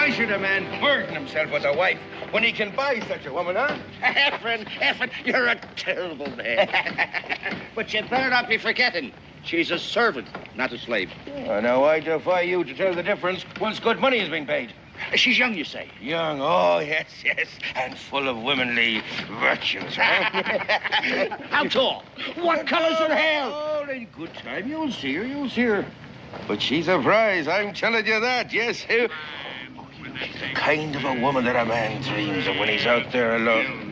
Why should a man burden himself with a wife when he can buy such a woman, huh? Effin, you're a terrible man. But you better not be forgetting, she's a servant, not a slave. Oh, now, I defy you to tell the difference once good money has been paid. She's young, you say? Young, oh, yes, and full of womanly virtues, huh? How tall? What color's her hair? Oh, in good time, you'll see her. But she's a prize, I'm telling you that, yes. She's the kind of a woman that a man dreams of when he's out there alone.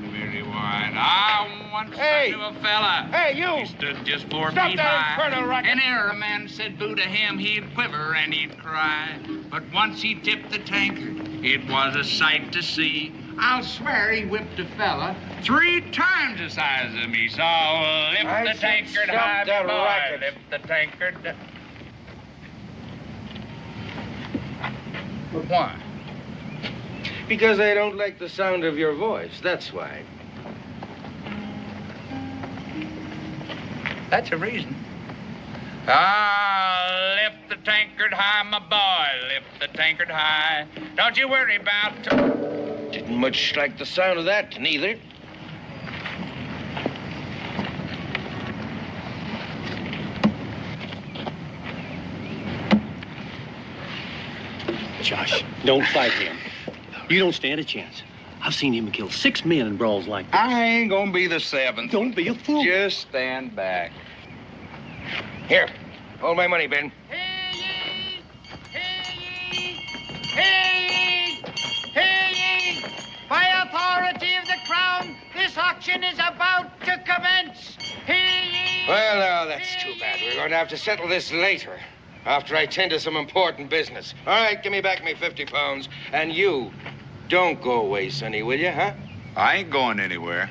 I once knew a fella. Hey, you! He stood just 4 Stop feet that high. infernal racket. And ere a man said boo to him, he'd quiver and he'd cry. But once he tipped the tankard, it was a sight to see. I'll swear he whipped a fella 3 times the size of me. So lift the tankard high, boy. Lift the tankard. Why? Because I don't like the sound of your voice, that's why. That's a reason. Ah, lift the tankard high, my boy. Lift the tankard high. Don't you worry about... Didn't much like the sound of that, neither. Josh, don't fight him. You don't stand a chance. I've seen him kill 6 men in brawls like this. I ain't gonna be the 7th. Don't be a fool. Just stand back. Here, hold my money, Ben. Hear ye! Hear ye! Hear ye! Hear ye! By authority of the Crown, this auction is about to commence. Hear ye! Well, now, that's too bad. We're going to have to settle this later, after I tend to some important business. All right, give me back me 50 pounds. And you, don't go away, Sonny, will you, huh? I ain't going anywhere.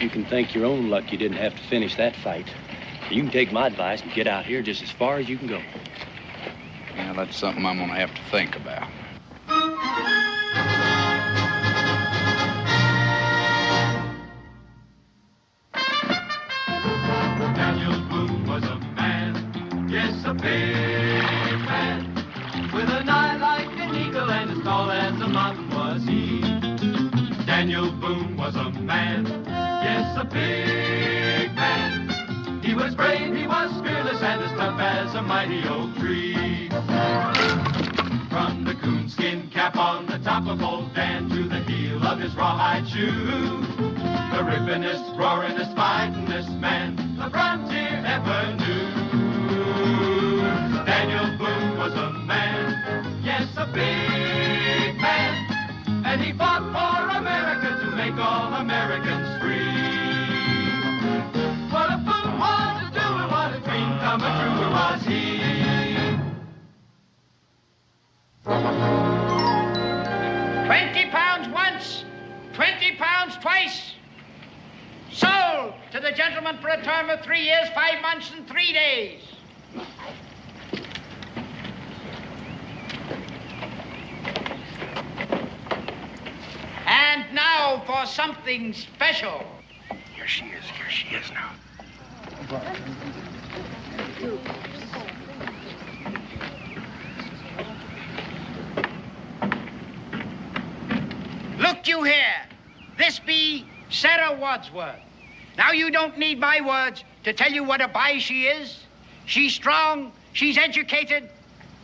You can thank your own luck you didn't have to finish that fight. You can take my advice and get out here just as far as you can go. Yeah, that's something I'm gonna have to think about. Daniel Boone was a man, yes, a big man, with an eye like an eagle and as tall as a mountain was he. Daniel Boone was a man, yes, a big man. He was brave, he was fearless, and as tough as a mighty oak tree. From the coonskin cap on the top of old Dan to the heel of his rawhide shoe, the rippinest, roaringest, fightingest man the frontier ever knew. Daniel Boone was a man, yes, a big man, and he fought for America to make all Americans free. What a Boone wanted to do and what a dream come true was he. 20 pounds once, 20 pounds twice. Sold to the gentleman for a term of 3 years, 5 months, and 3 days. And now for something special. Here she is now. Look you here. This be Sarah Wadsworth. Now, you don't need my words to tell you what a buy she is. She's strong, she's educated,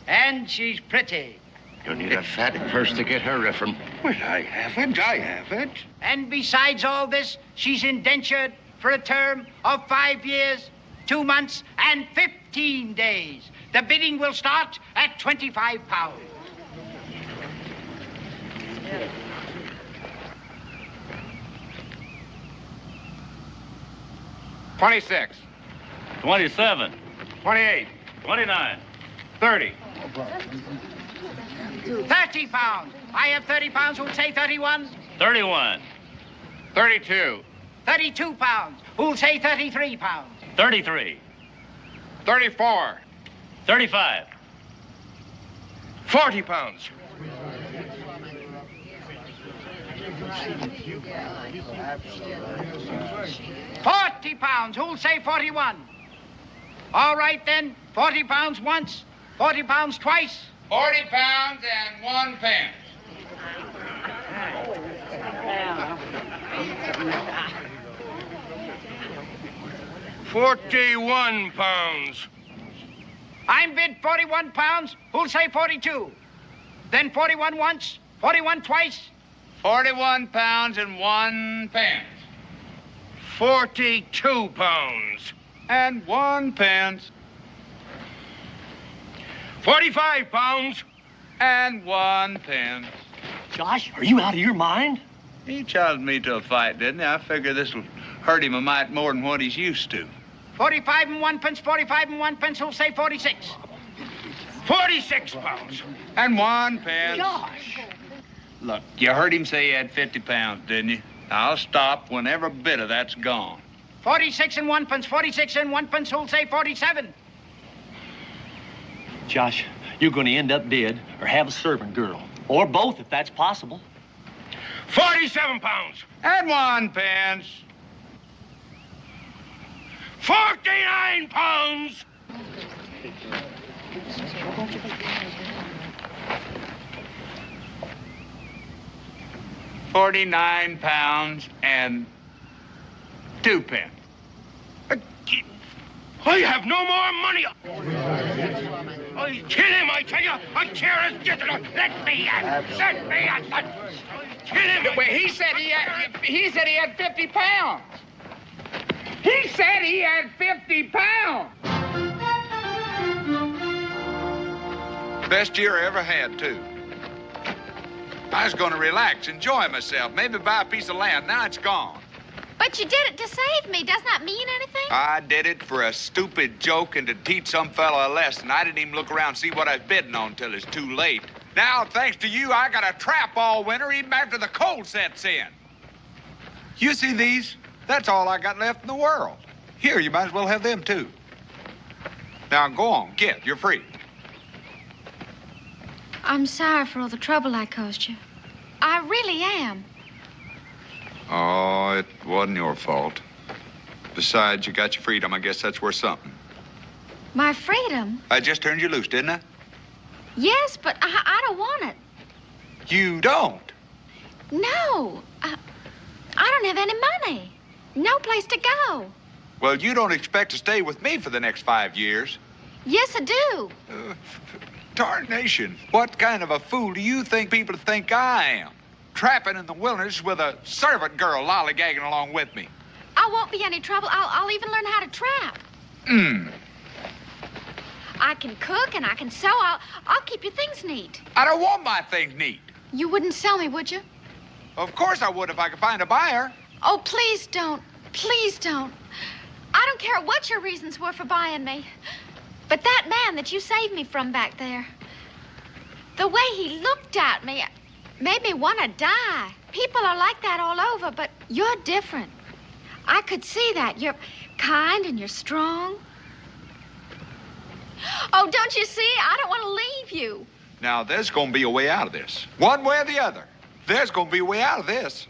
and she's pretty. You need a fat purse to get her riffing. Well, I have it. And besides all this, she's indentured for a term of 5 years, 2 months, and 15 days. The bidding will start at 25 pounds. $26. 27. 28. 29. 30. 30 pounds. I have 30 pounds. Who'll say 31? 31. 32. 32 pounds. Who'll say 33 pounds? 33. 34. 35. 40 pounds. £40. Who'll say 41? All right, then. 40 pounds once, 40 pounds twice. 40 pounds and 1 pence. £41. I'm bid 41 pounds. Who'll say 42? Then 41 once, 41 twice. 41 pounds and 1 pence. £42. And 1 pence. £45. And 1 pence. Josh, are you out of your mind? He challenged me to a fight, didn't he? I figure this'll hurt him a mite more than what he's used to. 45 and 1 pence, 45 and 1 pence. Who'll say 46? £46. And 1 pence. Josh. Look, you heard him say he had 50 pounds, didn't you? I'll stop when every bit of that's gone. 46 and 1 pence, 46 and 1 pence. Who'll say 47? Josh, you're going to end up dead or have a servant girl. Or both, if that's possible. £47. And 1 pence. £49. £49 and 2 pence. I have no more money. I kill him, I tell you. I tear his gizzard out. Let me at. Let me at. Kill him. Wait, he said he had 50 pounds. He said he had 50 pounds. Best year I ever had, too. I was going to relax, enjoy myself, maybe buy a piece of land. Now it's gone. But you did it to save me. Doesn't that mean anything? I did it for a stupid joke and to teach some fellow a lesson. I didn't even look around and see what I was bidding on till it's too late. Now, thanks to you, I got a trap all winter, even after the cold sets in. You see these? That's all I got left in the world. Here, you might as well have them, too. Now, go on, get. You're free. I'm sorry for all the trouble I caused you. I really am. Oh, it wasn't your fault. Besides, you got your freedom. I guess that's worth something. My freedom? I just turned you loose, didn't I? Yes, but I don't want it. You don't? No. I don't have any money. No place to go. Well, you don't expect to stay with me for the next 5 years. Yes, I do. Tarnation. What kind of a fool do you think people think I am? Trapping in the wilderness with a servant girl lollygagging along with me. I won't be any trouble. I'll even learn how to trap. I can cook and I can sew. I'll keep your things neat. I don't want my things neat. You wouldn't sell me, would you? Of course I would if I could find a buyer. Oh, please don't. Please don't. I don't care what your reasons were for buying me. But that man that you saved me from back there, the way he looked at me made me want to die. People are like that all over, but you're different. I could see that. You're kind and you're strong. Oh, don't you see? I don't want to leave you. Now, there's going to be a way out of this. One way or the other. There's going to be a way out of this.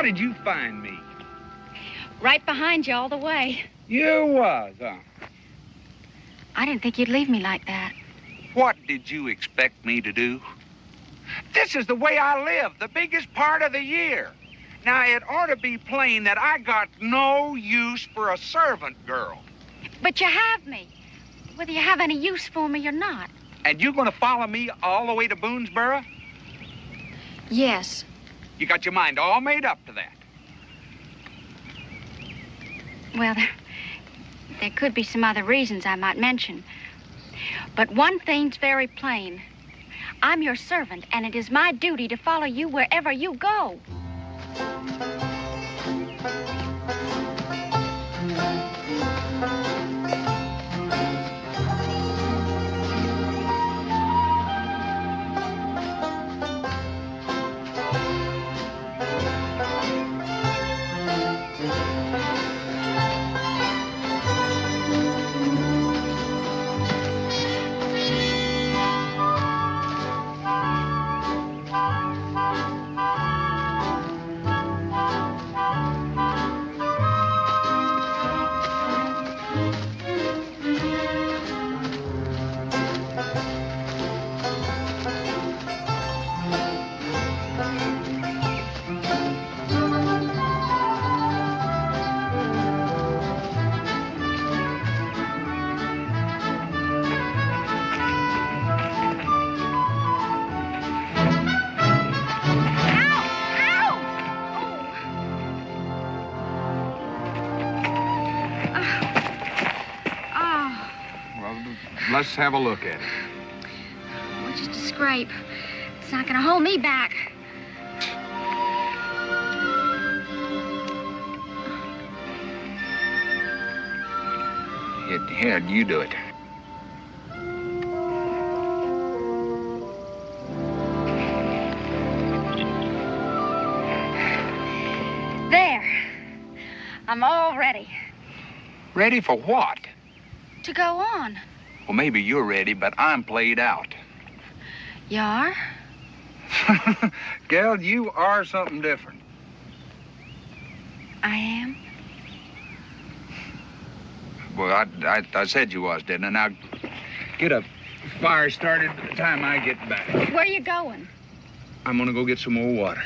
did you find me? Right behind you all the way. You was, huh? I didn't think you'd leave me like that. What did you expect me to do? This is the way I live, the biggest part of the year. Now, it ought to be plain that I got no use for a servant girl. But you have me, whether you have any use for me or not. And you gonna follow me all the way to Boonesboro? Yes. You got your mind all made up to that. Well, there could be some other reasons I might mention. But one thing's very plain. I'm your servant, and it is my duty to follow you wherever you go. Let's have a look at it. Well, just a scrape. It's not going to hold me back. Here, you do it. There. I'm all ready. Ready for what? To go on. Well, maybe you're ready, but I'm played out. You are? Gal, you are something different. I am? Well, I said you was, didn't I? Now, get a fire started by the time I get back. Where are you going? I'm gonna go get some more water.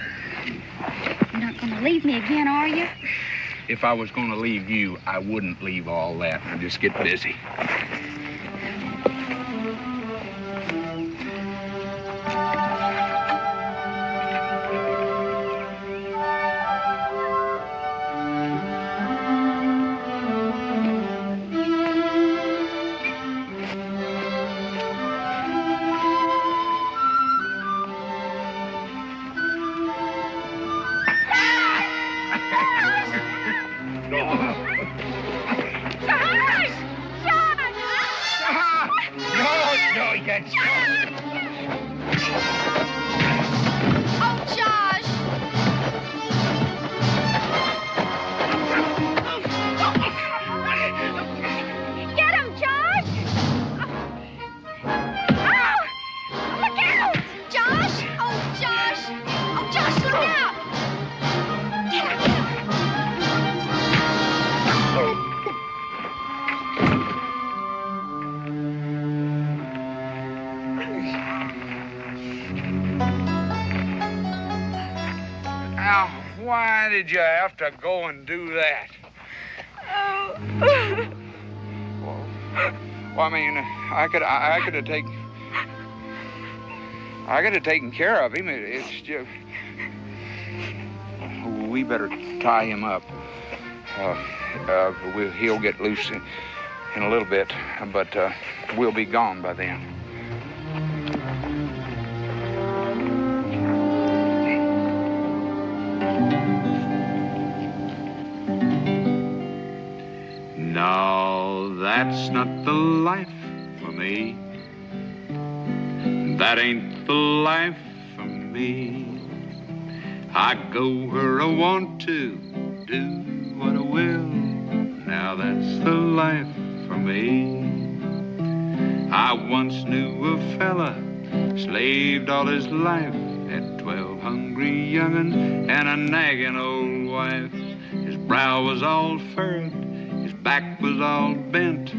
You're not going to leave me again, are you? If I was gonna leave you, I wouldn't leave all that. I'd just get busy. Why did you have to go and do that? Well, I mean, I could have taken care of him. It's just we better tie him up. He'll get loose in a little bit, but we'll be gone by then. No, that's not the life for me. That ain't the life for me. I go where I want to, do what I will. Now that's the life for me. I once knew a fella, slaved all his life Had 12 hungry young'uns and a nagging old wife. His brow was all furrowed, his back was all bent.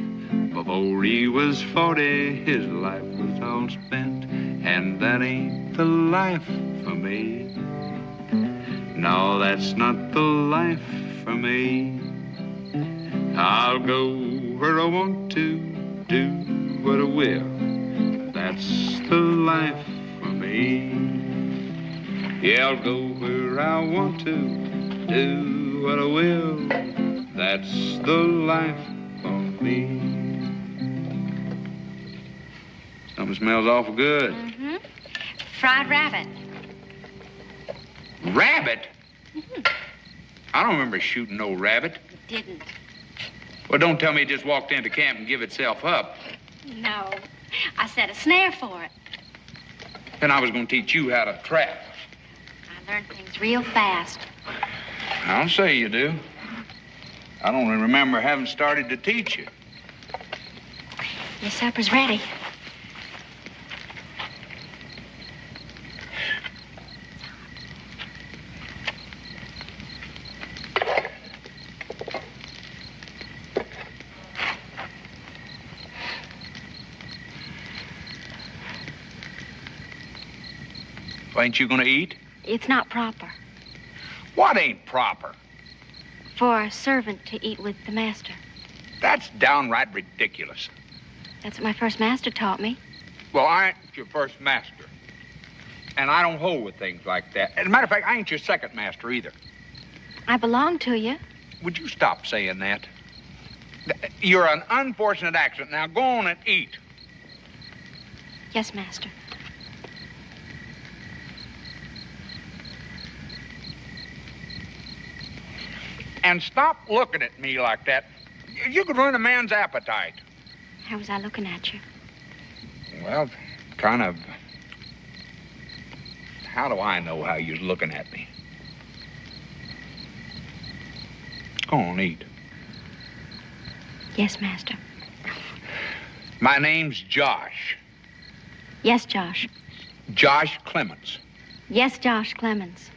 Before he was 40, his life was all spent. And that ain't the life for me. No, that's not the life for me. I'll go where I want to, do what I will. That's the life for me. Yeah, I'll go where I want to, do what I will. That's the life for me. Something smells awful good. Mm-hmm. Fried rabbit. Rabbit? I don't remember shooting no rabbit. Didn't. Well, don't tell me it just walked into camp and give itself up. No. I set a snare for it. Then I was going to teach you how to trap. I learned things real fast. I'll say you do. I don't remember having started to teach you. Your supper's ready. Ain't you gonna eat? It's not proper What ain't proper? for a servant to eat with the master. That's downright ridiculous. That's what my first master taught me. Well, I ain't your first master. And I don't hold with things like that. As a matter of fact, I ain't your second master either. I belong to you. Would you stop saying that? You're an unfortunate accident. Now go on and eat. Yes, master. And stop looking at me like that. You could ruin a man's appetite. How was I looking at you? Well, kind of. How do I know how you're looking at me? Go on, eat. Yes, master. My name's Josh. Yes, Josh. Josh Clements. Yes, Josh Clements.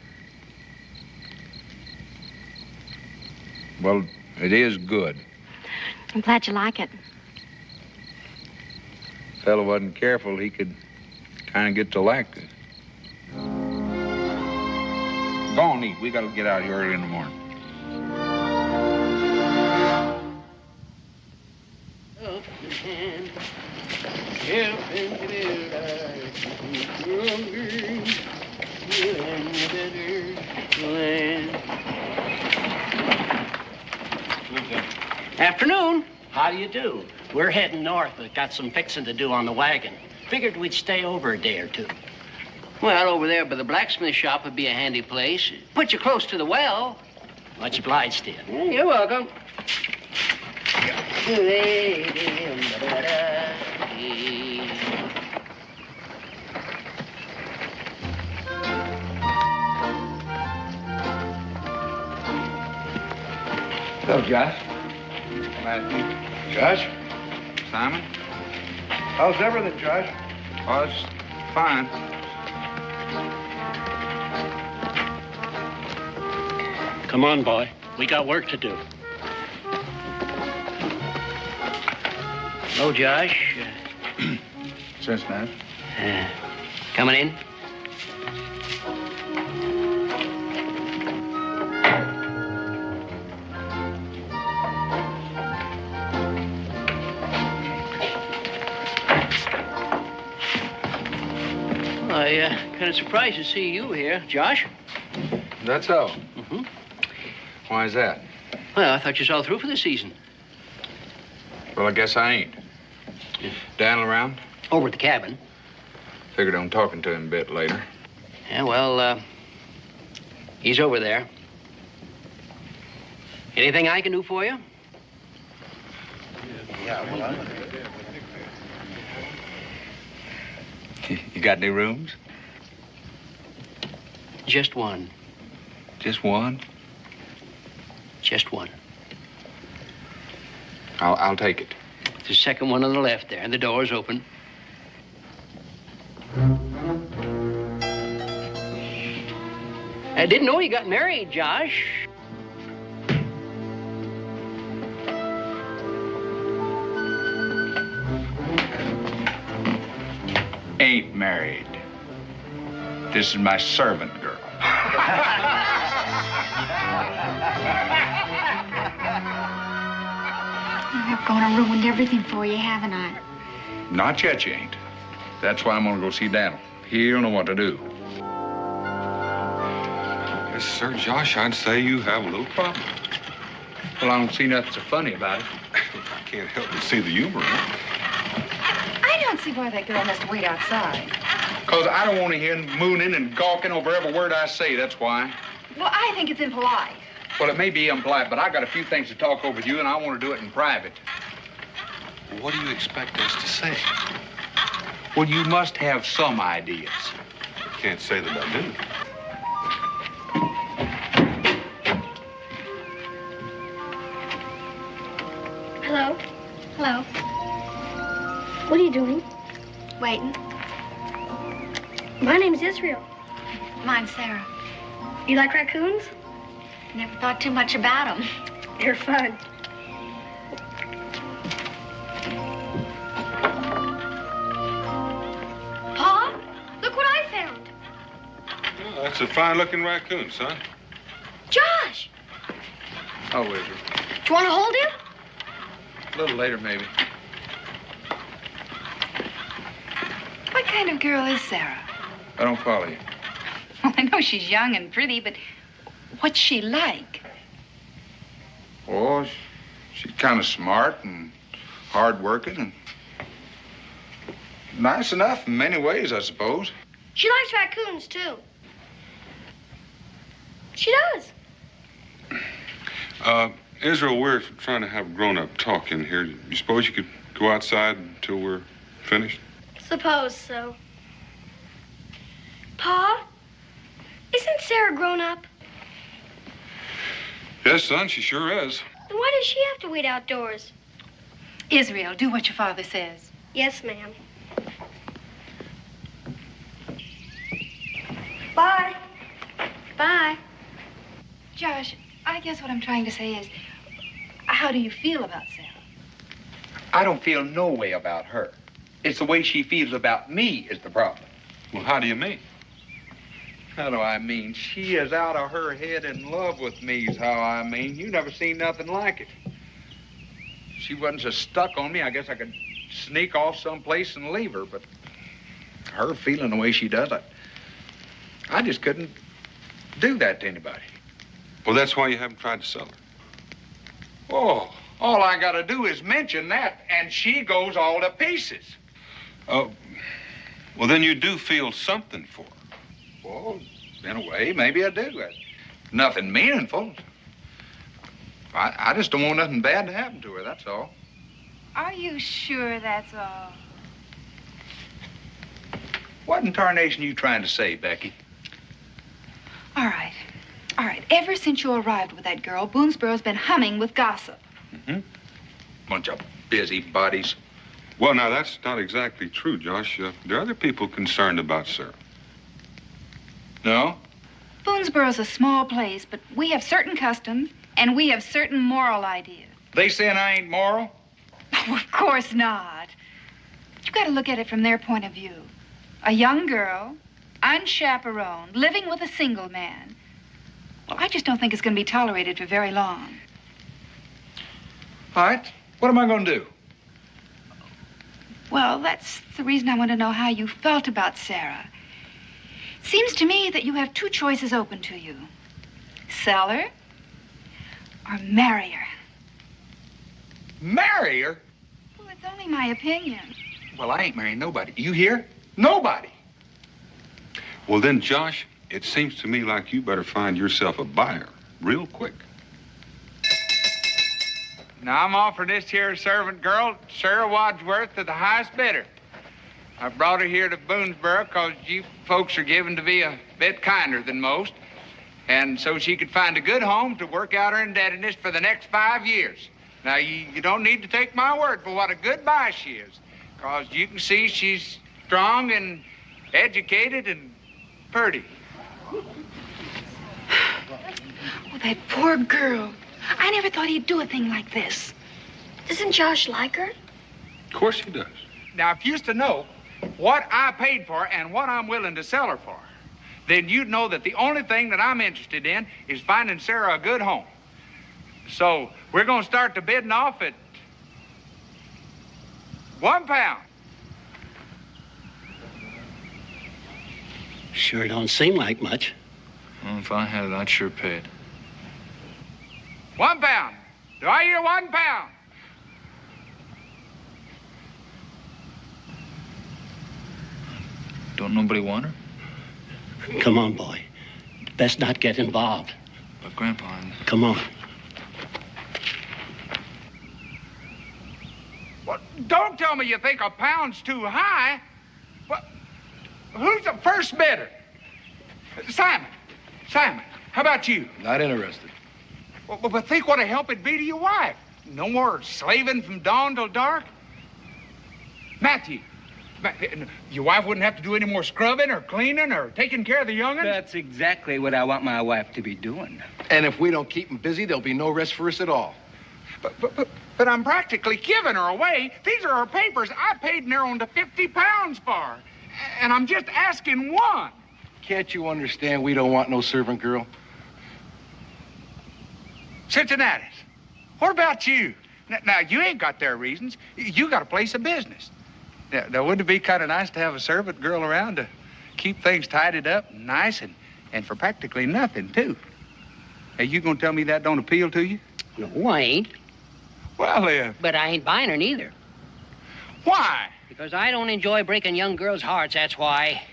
Well, it is good. I'm glad you like it. If the fellow wasn't careful, he could kind of get to like it. Go on, eat. We got to get out here early in the morning. Afternoon. How do you do? We're heading north, but got some fixing to do on the wagon. Figured we'd stay over a day or two. Well, over there by the blacksmith shop would be a handy place. Put you close to the well. Much obliged to you. You're welcome. Hello, Josh. Matthew. Josh? Simon? How's everything, Josh? Oh, it's fine. Come on, boy. We got work to do. Hello, Josh. Cincinnati. Coming in? Kind of surprised to see you here, Josh. That's so. Mm-hmm. Why is that? Well, I thought you was all through for the season. Well, I guess I ain't. Daniel around? Over at the cabin. Figured on talking to him a bit later. Yeah, well, he's over there. Anything I can do for you? Yeah, well, You got any rooms? Just one. Just one? Just one. I'll take it. The second one on the left there, and the door's open. I didn't know you got married, Josh. Ain't married. This is my servant girl. I've gone and ruined everything for you, haven't I? Not yet, you ain't. That's why I'm gonna go see Daniel. He'll know what to do. Yes, sir, Josh, I'd say you have a little problem. Well, I don't see nothing so funny about it. I can't help but see the humor in it. I don't see why that girl has to wait outside. Because I don't want to hear him mooning and gawking over every word I say, that's why. Well, I think it's impolite. Well, it may be impolite, but I got a few things to talk over with you, and I want to do it in private. Well, what do you expect us to say? Well, you must have some ideas. Can't say that I do. Hello? Hello? What are you doing? Waiting. My name's Israel. Mine's Sarah. You like raccoons? Never thought too much about them. They're fun. Pa, look what I found. Oh, that's a fine-looking raccoon, son. Josh! Oh, Israel. Do you want to hold him? A little later, maybe. What kind of girl is Sarah? I don't follow you. Well, I know she's young and pretty, but what's she like? Oh, she's kind of smart and hard-working and nice enough in many ways, I suppose. She likes raccoons, too. She does. Israel, we're trying to have grown-up talk in here. You suppose you could go outside until we're finished? Suppose so. Pa, isn't Sarah grown up? Yes, son, she sure is. Then why does she have to wait outdoors? Israel, do what your father says. Yes, ma'am. Bye. Bye. Josh, I guess what I'm trying to say is, how do you feel about Sarah? I don't feel no way about her. It's the way she feels about me is the problem. Well, how do you mean? How do I mean? She is out of her head in love with me is how I mean. You never seen nothing like it. If she wasn't so stuck on me, I guess I could sneak off someplace and leave her, but her feeling the way she does, I just couldn't do that to anybody. Well, that's why you haven't tried to sell her. Oh, all I gotta do is mention that, and she goes all to pieces. Oh, well, then you do feel something for her. Well, in a way, maybe I do. Nothing meaningful. I just don't want nothing bad to happen to her, that's all. Are you sure that's all? What in tarnation are you trying to say, Becky? All right. All right. Ever since you arrived with that girl, Boonesboro's been humming with gossip. Mm-hmm. Bunch of busybodies. Well, now, that's not exactly true, Josh. There are other people concerned about Sarah. No? Boonesboro's a small place, but we have certain customs, and we have certain moral ideas. They saying I ain't moral? Oh, of course not. But you've got to look at it from their point of view. A young girl, unchaperoned, living with a single man. Well, I just don't think it's going to be tolerated for very long. All right. What am I going to do? Well, that's the reason I want to know how you felt about Sarah. Seems to me that you have two choices open to you. Sell her or marry her. Marry her? Well, it's only my opinion. Well, I ain't marrying nobody. You hear? Nobody. Well, then, Josh, it seems to me like you better find yourself a buyer real quick. Now, I'm offering this here servant girl, Sarah Wadsworth, to the highest bidder. I brought her here to Boonesboro because you folks are given to be a bit kinder than most. And so she could find a good home to work out her indebtedness for the next 5 years. Now, you don't need to take my word for what a good buy she is, because you can see she's strong and educated and pretty. Oh, that poor girl. I never thought he'd do a thing like this. Doesn't Josh like her? Of course he does. Now, if you used to know what I paid for and what I'm willing to sell her for, then you'd know that the only thing that I'm interested in is finding Sarah a good home. So we're going to start the bidding off at £1. Sure don't seem like much. Well, if I had it, I'd sure pay it. £1. Do I hear £1? Don't nobody want her? Come on, boy. Best not get involved. But, Grandpa, Come on. Well, don't tell me you think £1's too high. Well, who's the first bidder? Simon. Simon, how about you? Not interested. Well, but think what a help it'd be to your wife. No more slaving from dawn till dark. Matthew, your wife wouldn't have to do any more scrubbing or cleaning or taking care of the young'uns? That's exactly what I want my wife to be doing. And if we don't keep them busy, there'll be no rest for us at all. But I'm practically giving her away. These are her papers I paid near on to £50 for. And I'm just asking one. Can't you understand we don't want no servant girl? Cincinnati, what about you? Now, you ain't got their reasons. You got a place of business. Now, wouldn't it be kind of nice to have a servant girl around to keep things tidied up and nice and for practically nothing, too? Hey, you gonna tell me that don't appeal to you? No, I ain't. Well, But I ain't buying her neither. Why? Because I don't enjoy breaking young girls' hearts, that's why.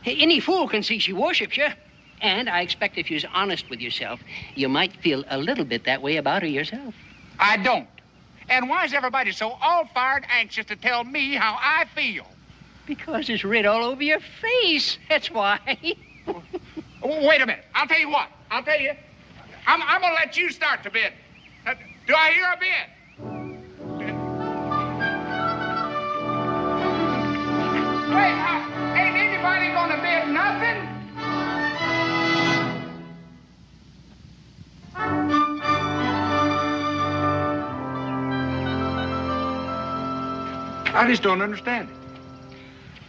Any fool can see she worships you. And I expect if you're honest with yourself, you might feel a little bit that way about her yourself. I don't. And why is everybody so all-fired anxious to tell me how I feel? Because it's writ all over your face, that's why. Wait a minute. I'll tell you what. I'll tell you. I'm going to let you start the bid. Do I hear a bid? Wait, ain't anybody going to bid nothing? I just don't understand it.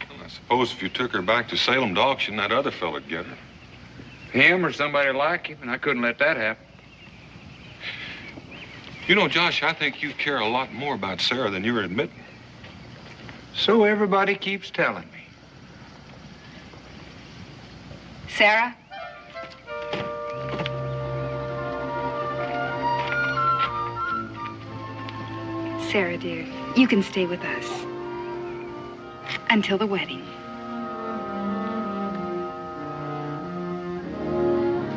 Well, I suppose if you took her back to Salem to auction, that other fella'd get her. Him or somebody like him, and I couldn't let that happen. You know, Josh, I think you care a lot more about Sarah than you're admitting. So everybody keeps telling me. Sarah? Sarah, dear, you can stay with us until the wedding.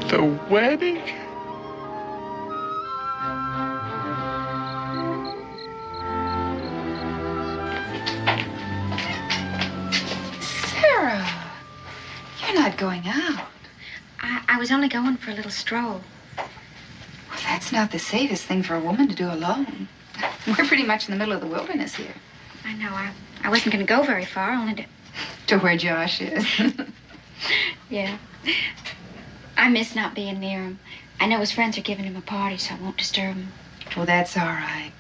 The wedding? Sarah, you're not going out. I was only going for a little stroll. Well, that's not the safest thing for a woman to do alone. We're pretty much in the middle of the wilderness here. I know. I wasn't going to go very far, only to... To where Josh is. Yeah. I miss not being near him. I know his friends are giving him a party, so I won't disturb him. Well, that's all right.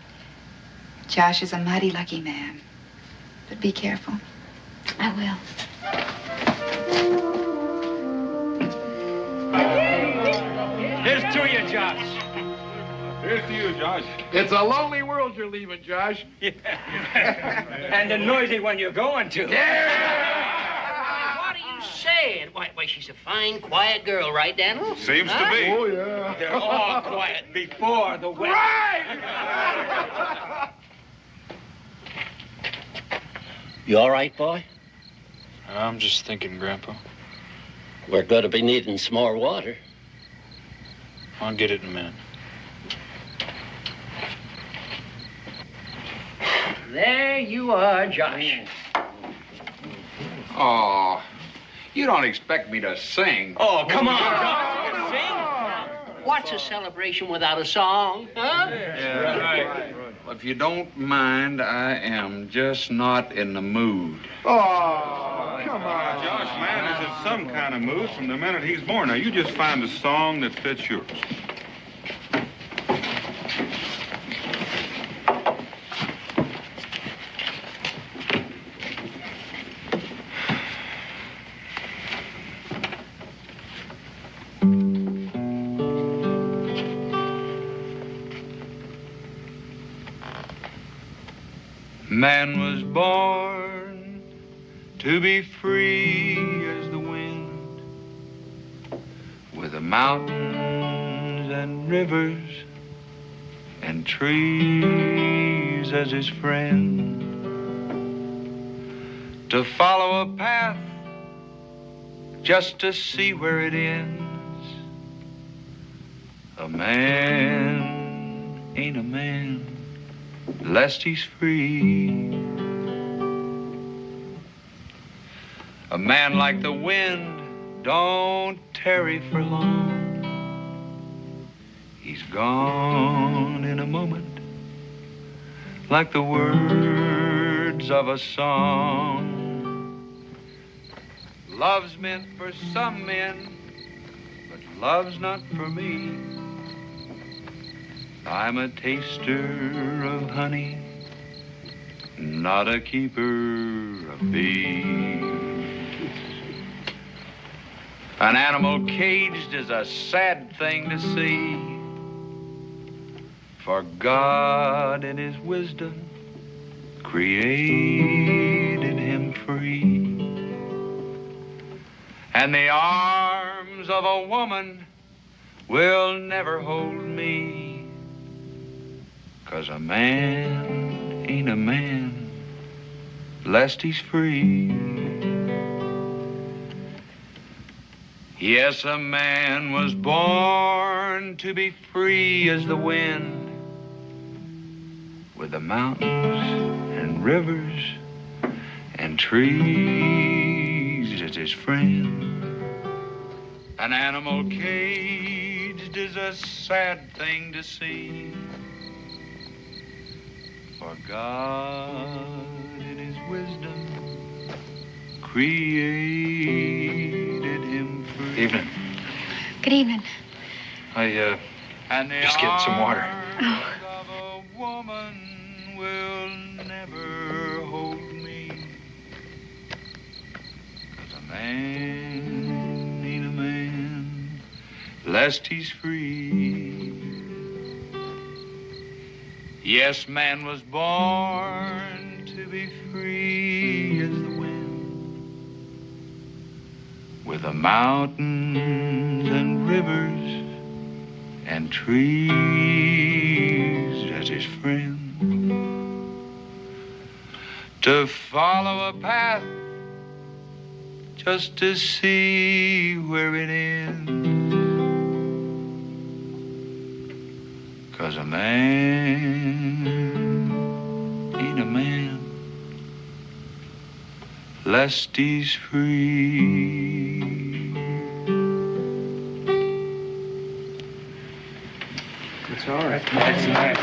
Josh is a mighty lucky man. But be careful. I will. Here's to you, Josh. Here's to you, Josh. It's a lonely world you're leaving, Josh. And a noisy one you're going to. What are you saying? Why, she's a fine, quiet girl, right, Daniel? Seems to be. Oh, yeah. They're all quiet before the wedding. Right! You all right, boy? I'm just thinking, Grandpa. We're going to be needing some more water. I'll get it in a minute. There you are, Josh. Oh, you don't expect me to sing. Oh, come on, Josh. Sing. What's a celebration without a song, huh? Yeah, right. Well, if you don't mind, I am just not in the mood. Oh, come Josh, man, is in some kind of mood from the minute he's born. Now, you just find a song that fits yours. Man was born to be free as the wind, with the mountains and rivers and trees as his friend, to follow a path just to see where it ends. A man ain't a man lest he's free. A man like the wind don't tarry for long. He's gone in a moment, like the words of a song. Love's meant for some men, but love's not for me. I'm a taster of honey, not a keeper of bees. An animal caged is a sad thing to see, for God in his wisdom created him free. And the arms of a woman will never hold me, 'cause a man ain't a man lest he's free. Yes, a man was born to be free as the wind, with the mountains and rivers and trees as his friend. An animal caged is a sad thing to see, for God in his wisdom created him free. Evening. Good evening. Just getting some water. Oh. Of a woman will never hold me, 'cause a man ain't a man lest he's free. Yes, man was born to be free as the wind, with the mountains and rivers and trees as his friend, to follow a path just to see where it ends. 'Cause a man ain't a man lest he's free. It's all right. That's nice.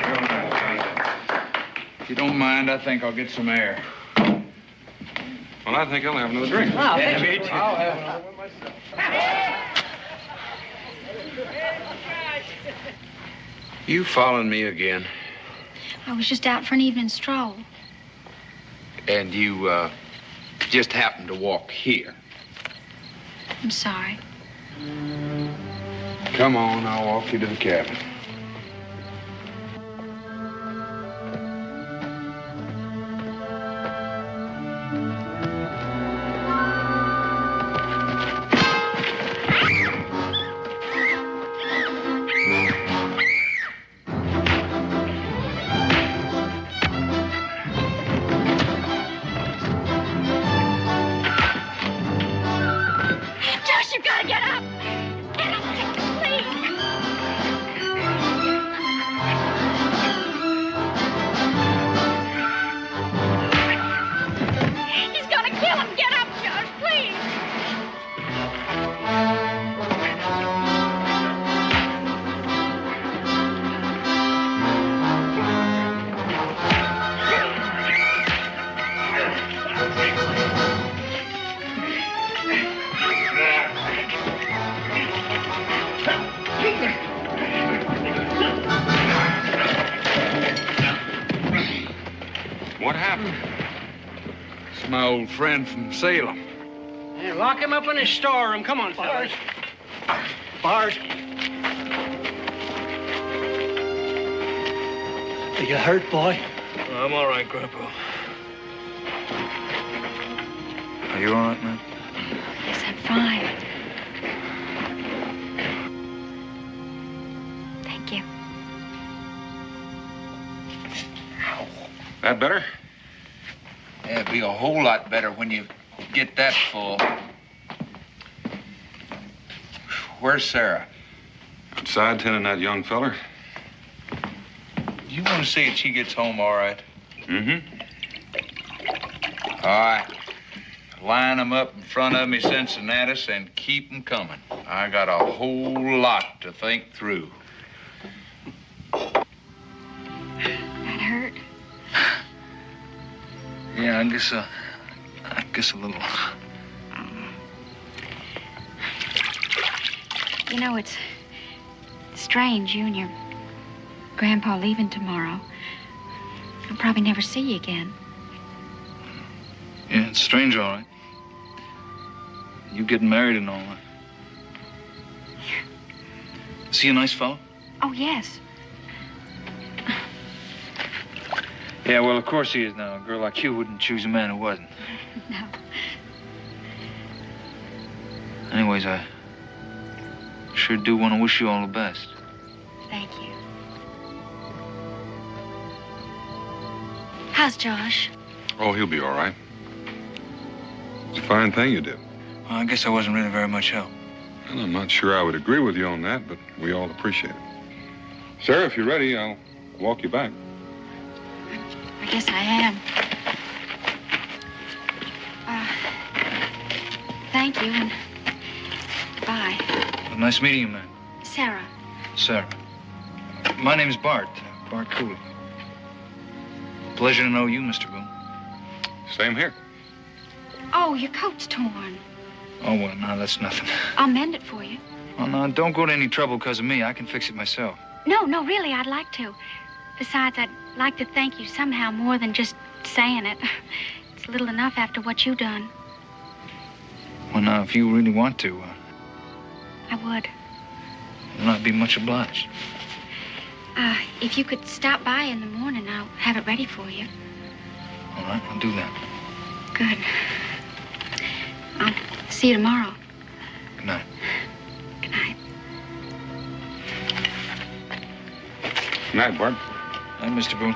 Real nice. If you don't mind, I think I'll get some air. Well, I think I'll have another drink. Oh, Yeah, thank me you. too. I'll have another one myself. You following me again? I was just out for an evening stroll. And you, just happened to walk here? I'm sorry. Come on, I'll walk you to the cabin. Josh, you gotta get up! Get up, please! Captain? It's my old friend from Salem. Hey, lock him up in his storeroom. Come on, fellas. Bars. Are you hurt, boy? I'm all right, Grandpa. Are you all right, man? Yes, I'm fine. Thank you. That better? Yeah, it'd be a whole lot better when you get that full. Where's Sarah? Outside tending that young feller. You want to see if she gets home all right? Mm-hmm. All right. Line them up in front of me, Cincinnatus, and keep them coming. I got a whole lot to think through. That hurt? Yeah, I guess a little. You know, it's strange, you and your grandpa leaving tomorrow. I'll probably never see you again. Yeah, it's strange, all right. You getting married and all that. Is he a nice fellow? Oh, yes. Yeah, well, of course he is now. A girl like you wouldn't choose a man who wasn't. No. Anyways, I sure do want to wish you all the best. Thank you. How's Josh? Oh, he'll be all right. It's a fine thing you did. Well, I guess I wasn't really very much help. Well, I'm not sure I would agree with you on that, but we all appreciate it. Sarah, if you're ready, I'll walk you back. I guess I am. Thank you and bye. Well, nice meeting you, man. Sarah. Sarah. My name's Bart. Bart Cooley. Pleasure to know you, Mr. Boone. Same here. Oh, your coat's torn. Oh, well, no, that's nothing. I'll mend it for you. Well, no, don't go to any trouble because of me. I can fix it myself. No, really, I'd like to. Besides, I'd like to thank you somehow more than just saying it. It's little enough after what you've done. Well, now, if you really want to, I would. Well, I'd be much obliged. If you could stop by in the morning, I'll have it ready for you. All right, I'll do that. Good. I'll see you tomorrow. Good night. Good night. Good night, Bart. Hi, Mr. Boone.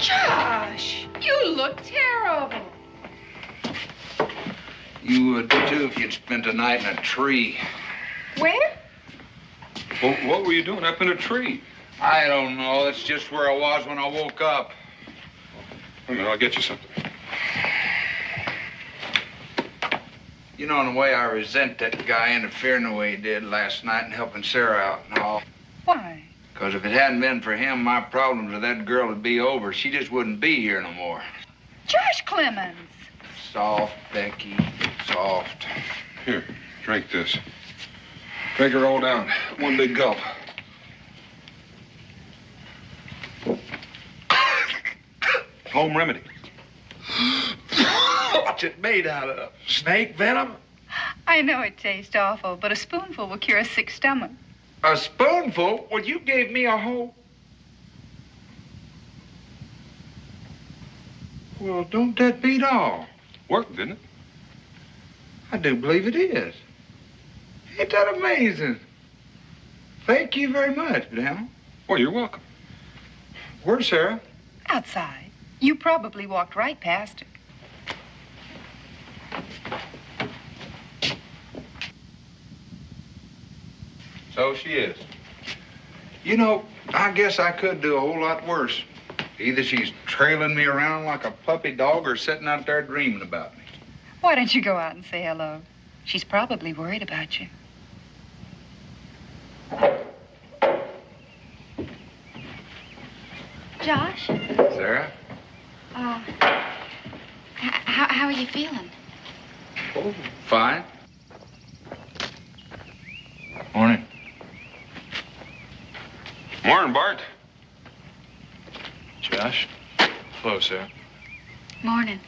Josh, you look terrible. You would, too, if you'd spent a night in a tree. Where? Well, what were you doing up in a tree? I don't know. That's just where I was when I woke up. Wait a minute, I'll get you something. You know, in a way, I resent that guy interfering the way he did last night and helping Sarah out and all. Why? Because if it hadn't been for him, my problems with that girl would be over. She just wouldn't be here no more. Josh Clements. Soft, Becky, soft. Here, drink this. Drink it all down. One big gulp. Home remedy. What's it made out of? Snake venom? I know it tastes awful, but a spoonful will cure a sick stomach. A spoonful? Well, you gave me a whole... Well, don't that beat all? Worked, didn't it? I do believe it is. Ain't that amazing? Thank you very much, Daniel. Well, you're welcome. Where's Sarah? Outside. You probably walked right past her. So she is. You know, I guess I could do a whole lot worse. Either she's trailing me around like a puppy dog or sitting out there dreaming about me. Why don't you go out and say hello? She's probably worried about you. Josh? Sarah? How are you feeling? Oh, fine. Morning. Morning, Bart. Josh? Hello, Sarah. Morning.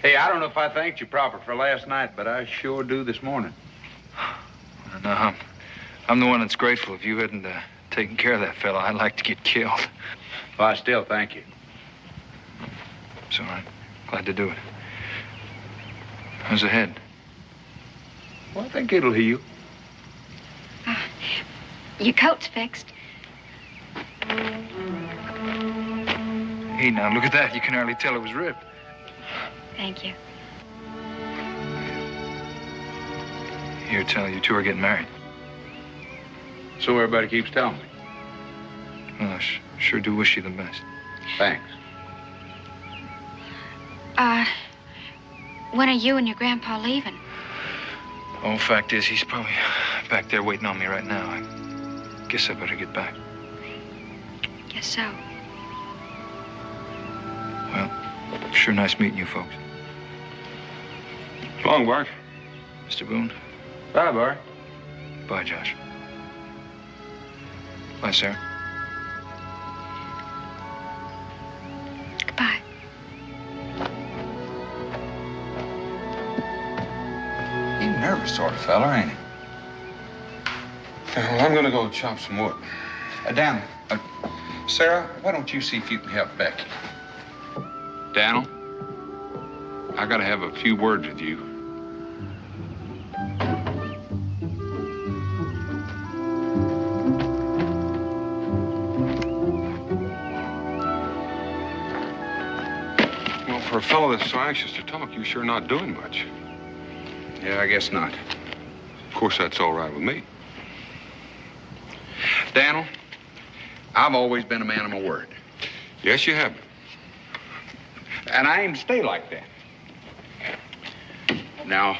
Hey, I don't know if I thanked you proper for last night, but I sure do this morning. No, I'm the one that's grateful. If you hadn't taken care of that fella, I'd like to get killed. Well, I still thank you. It's all right. Glad to do it. How's the head? Well, I think it'll heal. Your coat's fixed. Hey, now, look at that. You can hardly tell it was ripped. Thank you. Here, tell you two are getting married. So everybody keeps telling me. Well, I sure do wish you the best. Thanks. When are you and your grandpa leaving? Oh, fact is, he's probably back there waiting on me right now. I guess I better get back. Guess so. Well, sure nice meeting you folks. So long, Bart. Mr. Boone. Bye, Bart. Bye, Josh. Bye, Sarah. Goodbye. He's a nervous sort of fella, ain't he? Well, I'm gonna go chop some wood. Dan, Sarah, why don't you see if you can help Becky? Daniel, I gotta have a few words with you. Well, for a fellow that's so anxious to talk, you're sure not doing much. Yeah, I guess not. Of course, that's all right with me. Daniel, I've always been a man of my word. Yes, you have. And I aim to stay like that. Now,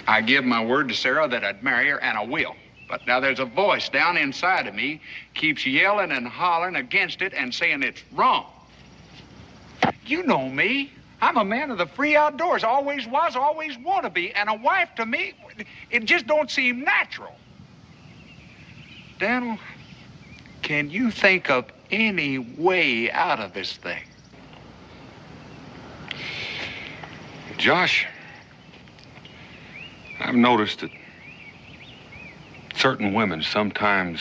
I give my word to Sarah that I'd marry her, and I will. But now there's a voice down inside of me keeps yelling and hollering against it and saying it's wrong. You know me. I'm a man of the free outdoors. Always was, always want to be. And a wife to me, it just don't seem natural. Daniel, can you think of any way out of this thing? Josh, I've noticed that certain women sometimes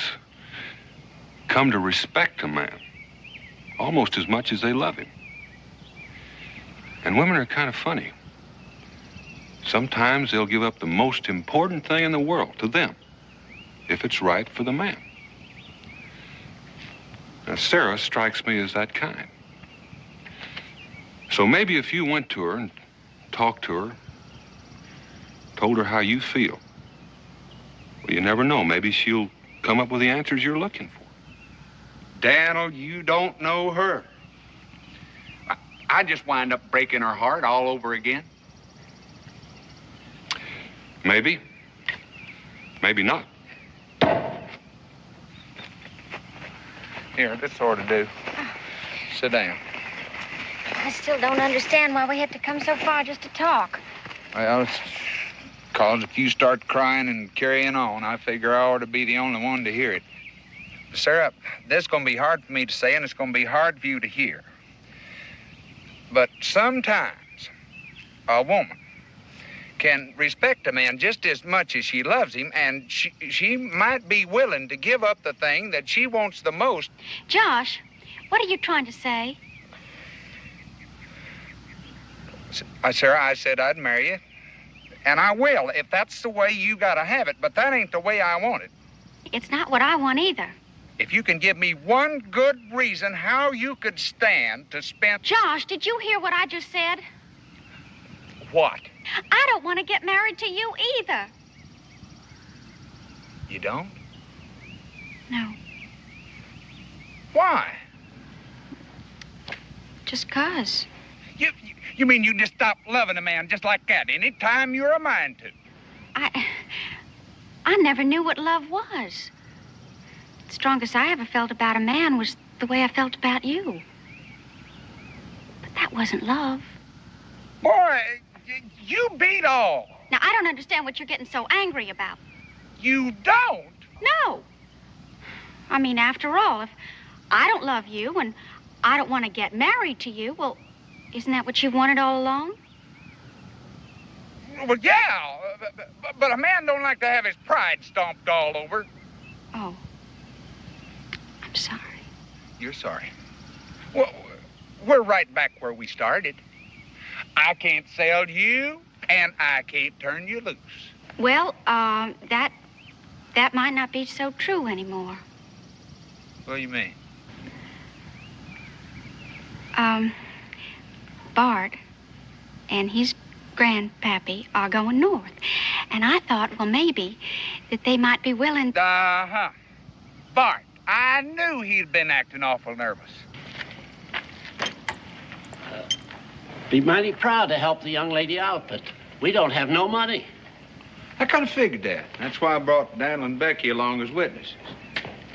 come to respect a man almost as much as they love him. And women are kind of funny. Sometimes they'll give up the most important thing in the world to them if it's right for the man. Now, Sarah strikes me as that kind. So maybe if you went to her and talked to her, told her how you feel, well, you never know. Maybe she'll come up with the answers you're looking for. Daniel, you don't know her. I just wind up breaking her heart all over again. Maybe. Maybe not. Here, this ought to do. Sit down. I still don't understand why we had to come so far just to talk. Well, it's 'cause if you start crying and carrying on, I figure I ought to be the only one to hear it. Sarah, this is going to be hard for me to say, and it's going to be hard for you to hear. But sometimes a woman can respect a man just as much as she loves him, and she might be willing to give up the thing that she wants the most. Josh, what are you trying to say? Sarah, I said I'd marry you, and I will, if that's the way you gotta have it, but that ain't the way I want it. It's not what I want either. If you can give me one good reason how you could stand to spend... Josh, did you hear what I just said? What? I don't want to get married to you either. You don't? No. Why? Just 'cause. You mean you just stop loving a man just like that any time you're a mind to? I never knew what love was. The strongest I ever felt about a man was the way I felt about you. But that wasn't love. Boy, you beat all. Now, I don't understand what you're getting so angry about. You don't? No. I mean, after all, if I don't love you and I don't want to get married to you, well, isn't that what you wanted all along? Well, yeah, but a man don't like to have his pride stomped all over. Oh. I'm sorry. You're sorry. Well, we're right back where we started. I can't sell you, and I can't turn you loose. Well, that might not be so true anymore. What do you mean? Bart and his grandpappy are going north. And I thought, well, maybe that they might be willing... Uh-huh. Bart, I knew he'd been acting awful nervous. Be mighty proud to help the young lady out, but we don't have no money. I kind of figured that. That's why I brought Daniel and Becky along as witnesses.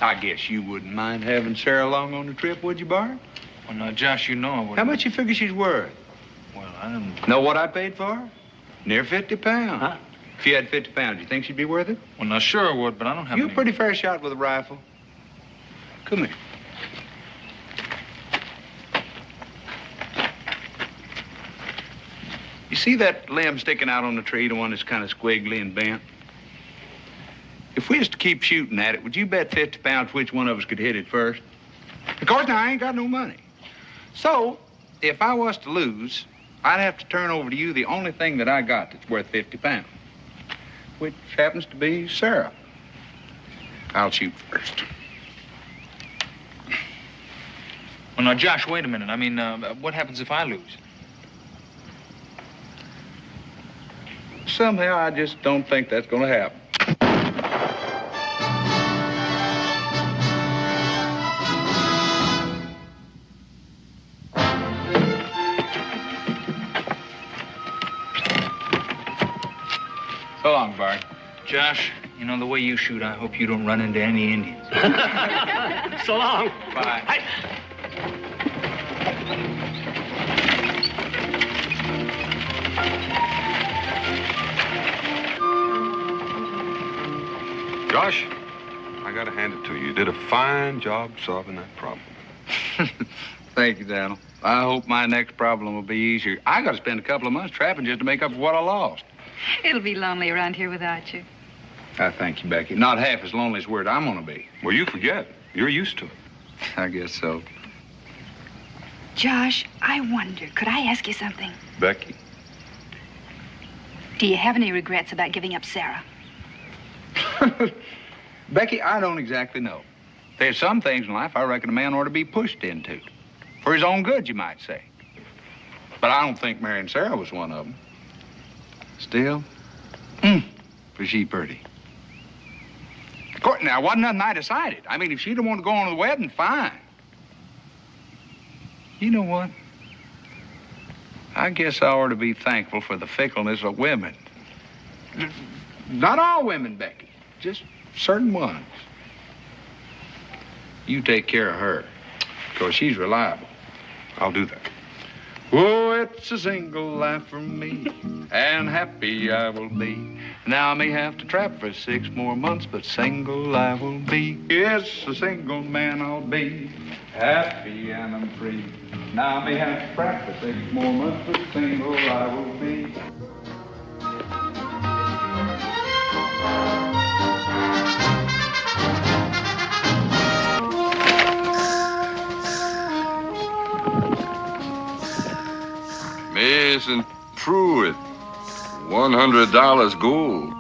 I guess you wouldn't mind having Sarah along on the trip, would you, Bart? Well, now, Josh, you know I wouldn't. How much you figure she's worth? Well, I don't... Know what I paid for her? Near 50 pounds. Huh? If you had 50 pounds, you think she'd be worth it? Well, now, sure I would, but I don't have You're a any... pretty fair shot with a rifle. Come here. You see that limb sticking out on the tree, the one that's kind of squiggly and bent? If we was to keep shooting at it, would you bet 50 pounds which one of us could hit it first? Of course, now, I ain't got no money. So, if I was to lose, I'd have to turn over to you the only thing that I got that's worth 50 pounds, which happens to be Sarah. I'll shoot first. Well, now, Josh, wait a minute. I mean, what happens if I lose? Somehow, I just don't think that's going to happen. So long, Bart. Josh, you know, the way you shoot, I hope you don't run into any Indians. So long. Bye. Hi. Josh, I gotta hand it to you. You did a fine job solving that problem. Thank you, Daniel. I hope my next problem will be easier. I got to spend a couple of months trapping just to make up for what I lost. It'll be lonely around here without you. I thank you, Becky. Not half as lonely as where I'm going to be. Well, you forget. You're used to it. I guess so. Josh, I wonder, could I ask you something? Becky. Do you have any regrets about giving up Sarah? Becky, I don't exactly know. There's some things in life I reckon a man ought to be pushed into. For his own good, you might say. But I don't think marrying Sarah was one of them. Still, was she pretty. Of course, now, wasn't nothing I decided. I mean, if she'd want to go on to the wedding, fine. You know what? I guess I ought to be thankful for the fickleness of women. Not all women, Becky. Just certain ones. You take care of her, because she's reliable. I'll do that. Oh, it's a single life for me, and happy I will be. Now I may have to trap for 6 more months, but single I will be. Yes, a single man I'll be, happy and I'm free. Now I may have to trap for 6 more months, but single I will be. Isn't true it. $100 gold.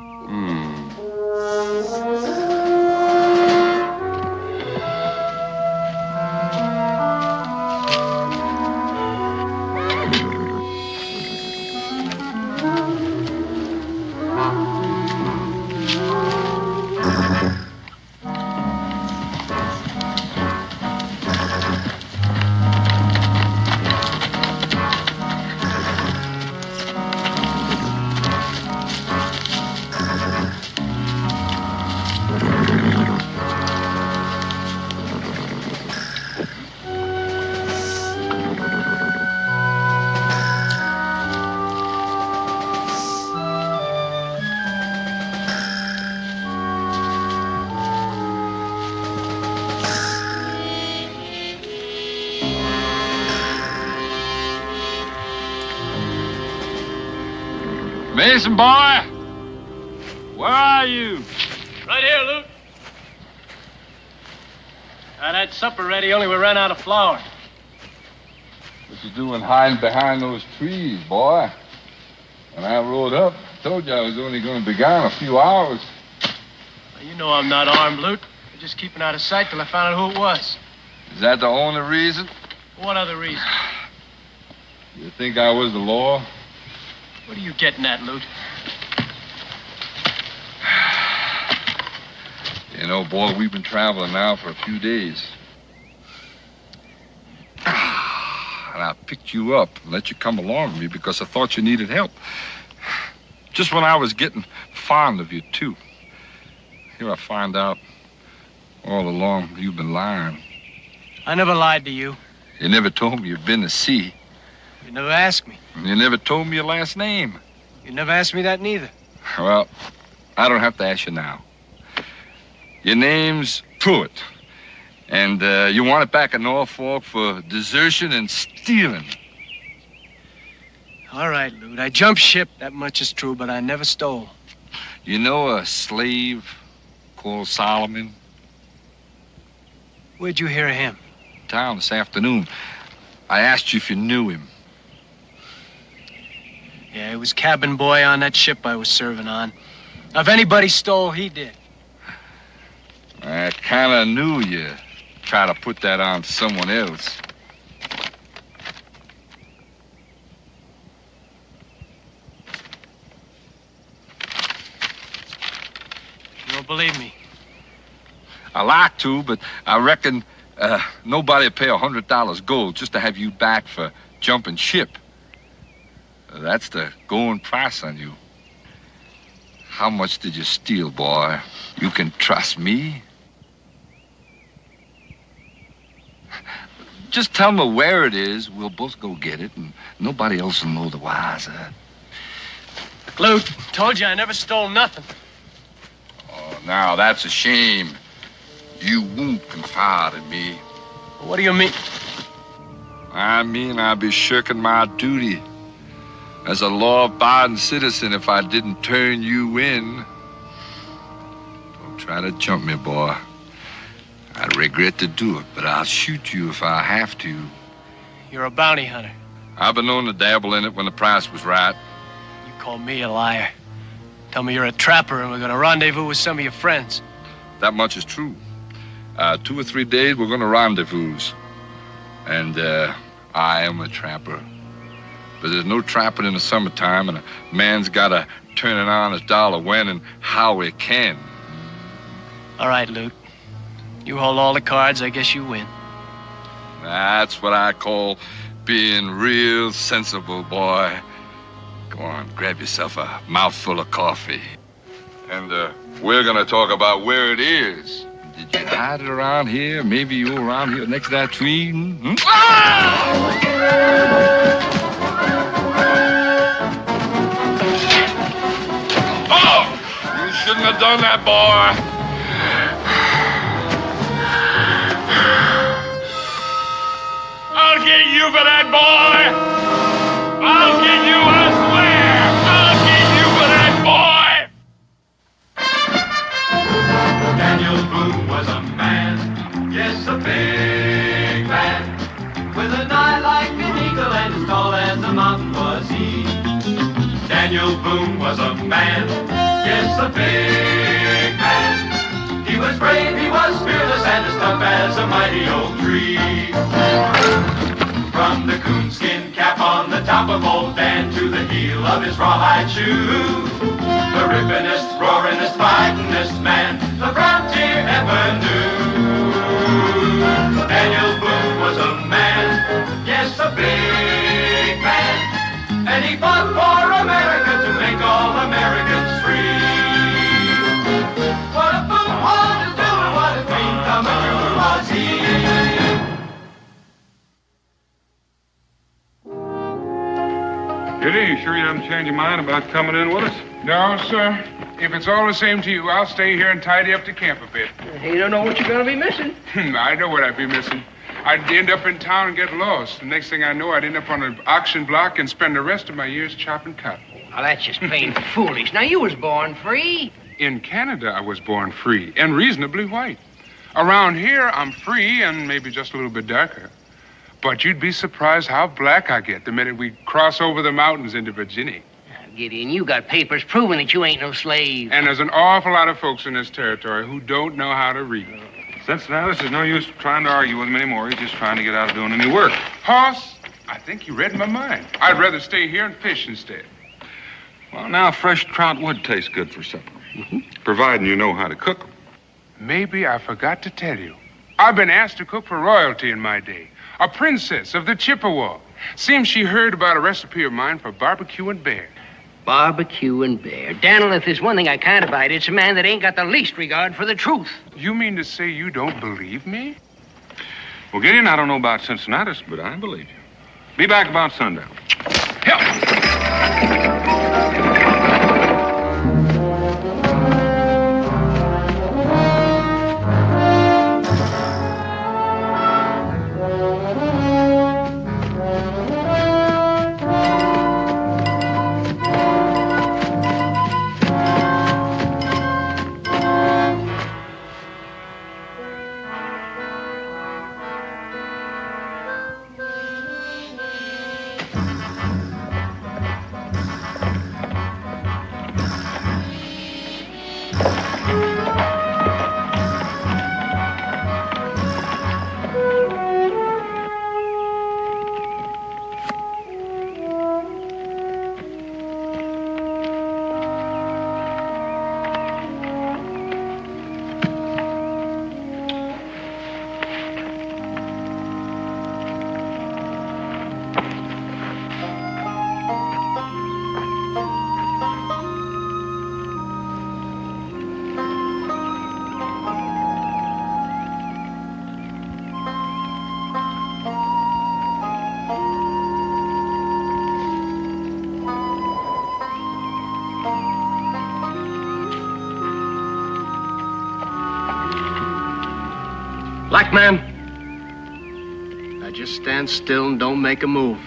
Mason boy, where are you? Right here, Luke. I had supper ready, only we ran out of flour. What you doing hiding behind those trees, boy? When I rode up, I told you I was only going to be gone a few hours. Well, you know I'm not armed, Luke. I'm just keeping out of sight till I found out who it was. Is that the only reason? What other reason? You think I was the law? What are you getting at, Luke? You know, boy, we've been traveling now for a few days. And I picked you up and let you come along with me because I thought you needed help. Just when I was getting fond of you, too. Here I find out all along you've been lying. I never lied to you. You never told me you'd been to sea. You never asked me. You never told me your last name. You never asked me that neither. Well, I don't have to ask you now. Your name's Pruitt. And you want it back in Norfolk for desertion and stealing. All right, Luke. I jumped ship, that much is true, but I never stole. You know a slave called Solomon? Where'd you hear of him? Town this afternoon. I asked you if you knew him. Yeah, he was cabin boy on that ship I was serving on. If anybody stole, he did. I kind of knew you try to put that on someone else. You don't believe me? I like to, but I reckon nobody'd pay $100 gold just to have you back for jumping ship. That's the going price on you. How much did you steal, boy? You can trust me. Just tell me where it is. We'll both go get it, and nobody else will know the wiser. Luke, told you I never stole nothing. Oh, now, that's a shame. You won't confide in me. What do you mean? I mean I'd be shirking my duty as a law-abiding citizen if I didn't turn you in. Don't try to jump me, boy. I'd regret to do it, but I'll shoot you if I have to. You're a bounty hunter. I've been known to dabble in it when the price was right. You call me a liar. Tell me you're a trapper and we're going to rendezvous with some of your friends. That much is true. 2 or 3 days, we're going to rendezvous. And I am a trapper. But there's no trapping in the summertime, and a man's got to turn an honest dollar when and how he can. All right, Luke. You hold all the cards, I guess you win. That's what I call being real sensible, boy. Go on, grab yourself a mouthful of coffee. And we're going to talk about where it is. Did you hide it around here? Maybe you were around here next to that tree? Hmm? Oh! You shouldn't have done that, boy. I'll get you for that, boy! I'll get you, I swear! I'll get you for that, boy! Daniel Boone was a man, yes, a big man, with an eye like an eagle and as tall as a mountain was he. Daniel Boone was a man, yes, a big man. He was brave, he was fearless, and as tough as a mighty oak tree. From the coonskin cap on the top of old Dan to the heel of his rawhide shoe, the rippinest, roaringest, fightingest man the frontier ever knew. Daniel Boone was a man, yes, a big man, and he fought for America to make all Americans free. What a Boone wanted to do and what a dream come true was he. Kitty, you sure you haven't changed your mind about coming in with us? No, sir. If it's all the same to you, I'll stay here and tidy up the camp a bit. You don't know what you're going to be missing. I know what I'd be missing. I'd end up in town and get lost. The next thing I know, I'd end up on an auction block and spend the rest of my years chopping cotton. Now, that's just plain foolish. Now, you was born free. In Canada, I was born free and reasonably white. Around here, I'm free and maybe just a little bit darker. But you'd be surprised how black I get the minute we cross over the mountains into Virginia. Gideon, you got papers proving that you ain't no slave. And there's an awful lot of folks in this territory who don't know how to read. Cincinnatus, there's no use trying to argue with him anymore. He's just trying to get out of doing any work. Hoss, I think you read my mind. I'd rather stay here and fish instead. Well, now, fresh trout would taste good for supper. Providing you know how to cook them. Maybe I forgot to tell you. I've been asked to cook for royalty in my day. A princess of the Chippewa. Seems she heard about a recipe of mine for barbecue and bear. Barbecue and bear. Daniel, if there's one thing I can't abide, it's a man that ain't got the least regard for the truth. You mean to say you don't believe me? Well, Gideon, I don't know about Cincinnatus, but I believe you. Be back about sundown. Black man, now just stand still and don't make a move.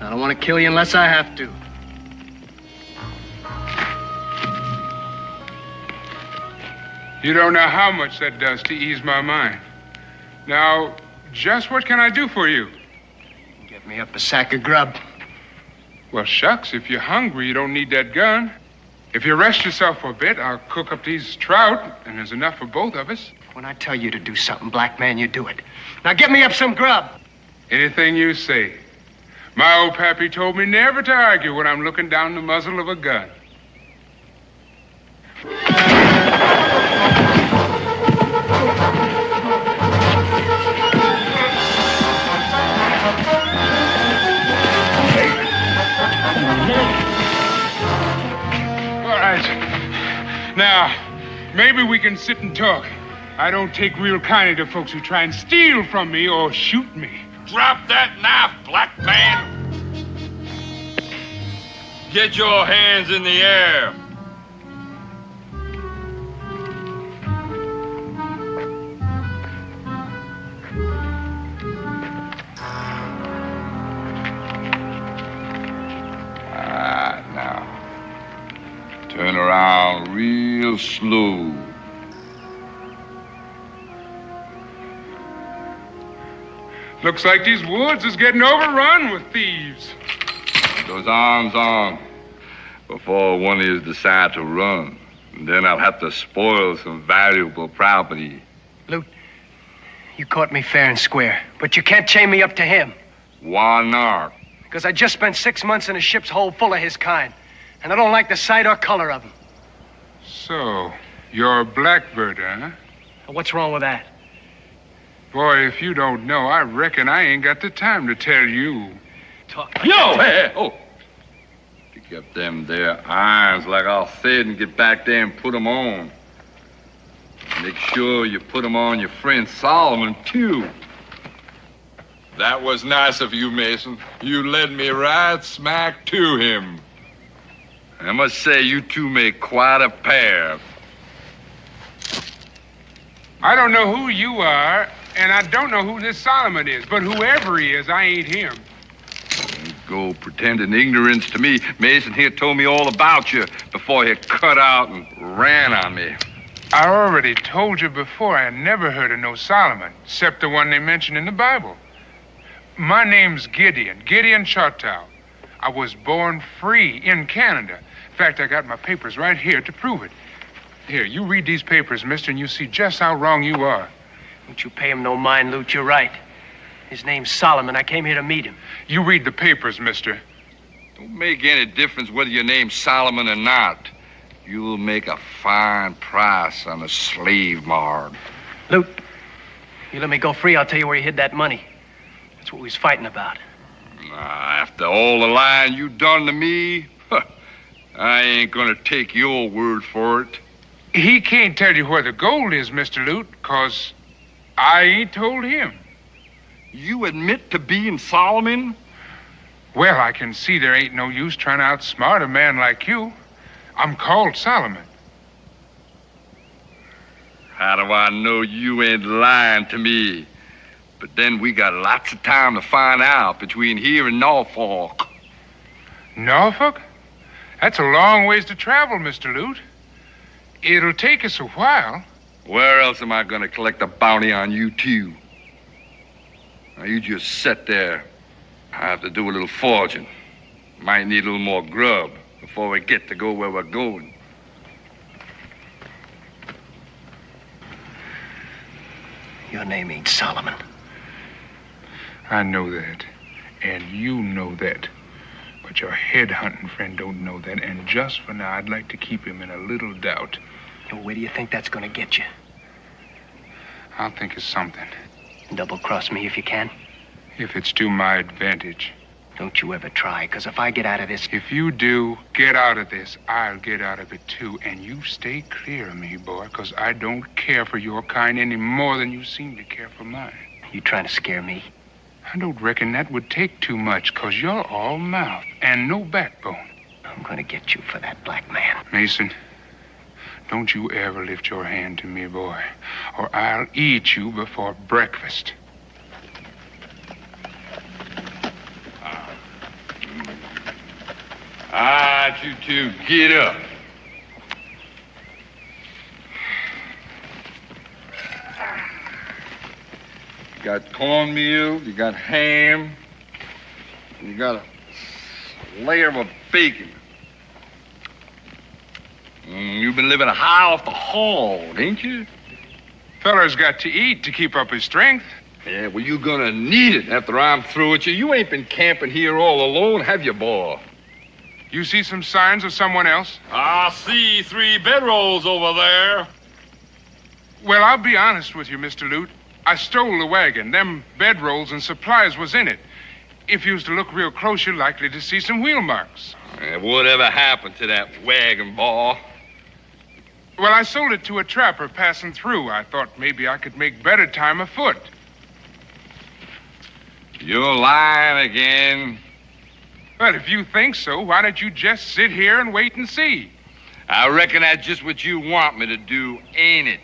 I don't want to kill you unless I have to. You don't know how much that does to ease my mind. Now, just what can I do for you? Get me up a sack of grub. Well, shucks, if you're hungry, you don't need that gun. If you rest yourself for a bit, I'll cook up these trout, and there's enough for both of us. When I tell you to do something, black man, you do it. Now get me up some grub. Anything you say. My old pappy told me never to argue when I'm looking down the muzzle of a gun. All right. Now, maybe we can sit and talk. I don't take real kindly to folks who try and steal from me or shoot me. Drop that knife, black man. Get your hands in the air. Now. Turn around real slow. Looks like these woods is getting overrun with thieves. Those arms on before one of you decide to run. And then I'll have to spoil some valuable property. Luke, you caught me fair and square, but you can't chain me up to him. Why not? Because I just spent 6 months in a ship's hold full of his kind, and I don't like the sight or color of him. So, you're a blackbird, huh? What's wrong with that? Boy, if you don't know, I reckon I ain't got the time to tell you. Yo! Hey, oh! Pick up them there irons like I said and get back there and put them on. Make sure you put them on your friend Solomon, too. That was nice of you, Mason. You led me right smack to him. I must say, you two make quite a pair. I don't know who you are, and I don't know who this Solomon is, but whoever he is, I ain't him. go pretending ignorance to me. Mason here told me all about you before he cut out and ran on me. I already told you before I never heard of no Solomon, except the one they mention in the Bible. My name's Gideon Choctaw. I was born free in Canada. In fact, I got my papers right here to prove it. Here, you read these papers, mister, and you see just how wrong you are. Don't you pay him no mind, Lute. You're right. His name's Solomon. I came here to meet him. You read the papers, mister. Don't make any difference whether your name's Solomon or not. You'll make a fine price on a slave mark. Lute, you let me go free, I'll tell you where you hid that money. That's what we was fighting about. After all the lying you done to me, I ain't gonna take your word for it. He can't tell you where the gold is, Mr. Lute, 'cause I ain't told him. You admit to being Solomon? Well, I can see there ain't no use trying to outsmart a man like you. I'm called Solomon. How do I know you ain't lying to me? But then we got lots of time to find out between here and Norfolk. Norfolk? That's a long ways to travel, Mr. Lute. It'll take us a while. Where else am I gonna collect a bounty on you two? Now you just sit there. I have to do a little foraging. Might need a little more grub before we get to go where we're going. Your name ain't Solomon. I know that, and you know that. But your head-hunting friend don't know that, and just for now, I'd like to keep him in a little doubt. And where do you think that's gonna get you? I'll think of something. Double-cross me if you can. If it's to my advantage. Don't you ever try, because if I get out of this... If you do get out of this, I'll get out of it too. And you stay clear of me, boy, because I don't care for your kind any more than you seem to care for mine. You trying to scare me? I don't reckon that would take too much, because you're all mouth and no backbone. I'm going to get you for that black man. Mason, don't you ever lift your hand to me, boy, or I'll eat you before breakfast. All right, you two, get up. You got cornmeal, you got ham, and you got a layer of bacon. You've been living high off the hog, ain't you? Feller's got to eat to keep up his strength. Yeah, well, you're gonna need it after I'm through with you. You ain't been camping here all alone, have you, boy? You see some signs of someone else? I see 3 bedrolls over there. Well, I'll be honest with you, Mr. Lute. I stole the wagon. Them bedrolls and supplies was in it. If you was to look real close, you're likely to see some wheel marks. Whatever happened to that wagon, boy? Well, I sold it to a trapper passing through. I thought maybe I could make better time afoot. You're lying again. Well, if you think so, why don't you just sit here and wait and see? I reckon that's just what you want me to do, ain't it?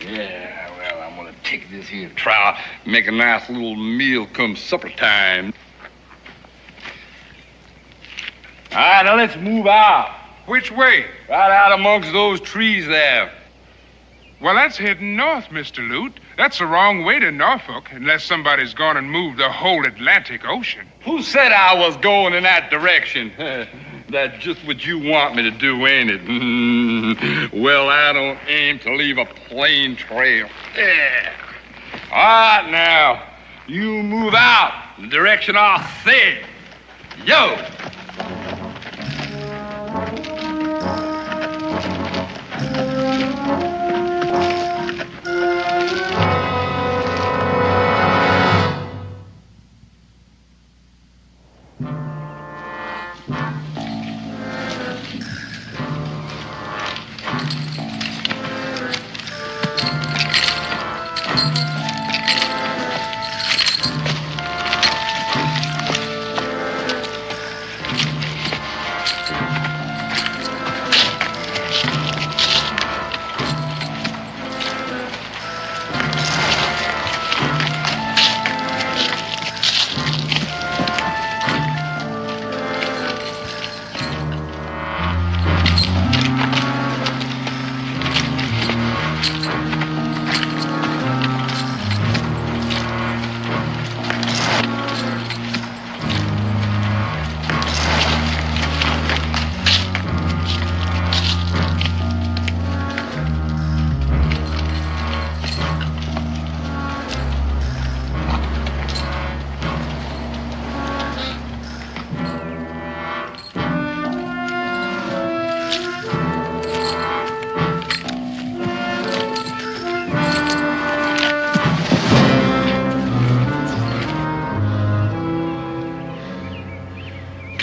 Yeah, well, I'm gonna take this here trowel, make a nice little meal come supper time. All right, now let's move out. Which way? Right out amongst those trees there. Well, that's heading north, Mr. Lute. That's the wrong way to Norfolk, unless somebody's gone and moved the whole Atlantic Ocean. Who said I was going in that direction? That's just what you want me to do, ain't it? Well, I don't aim to leave a plain trail. Yeah. All right, now, you move out in the direction I said. Yo!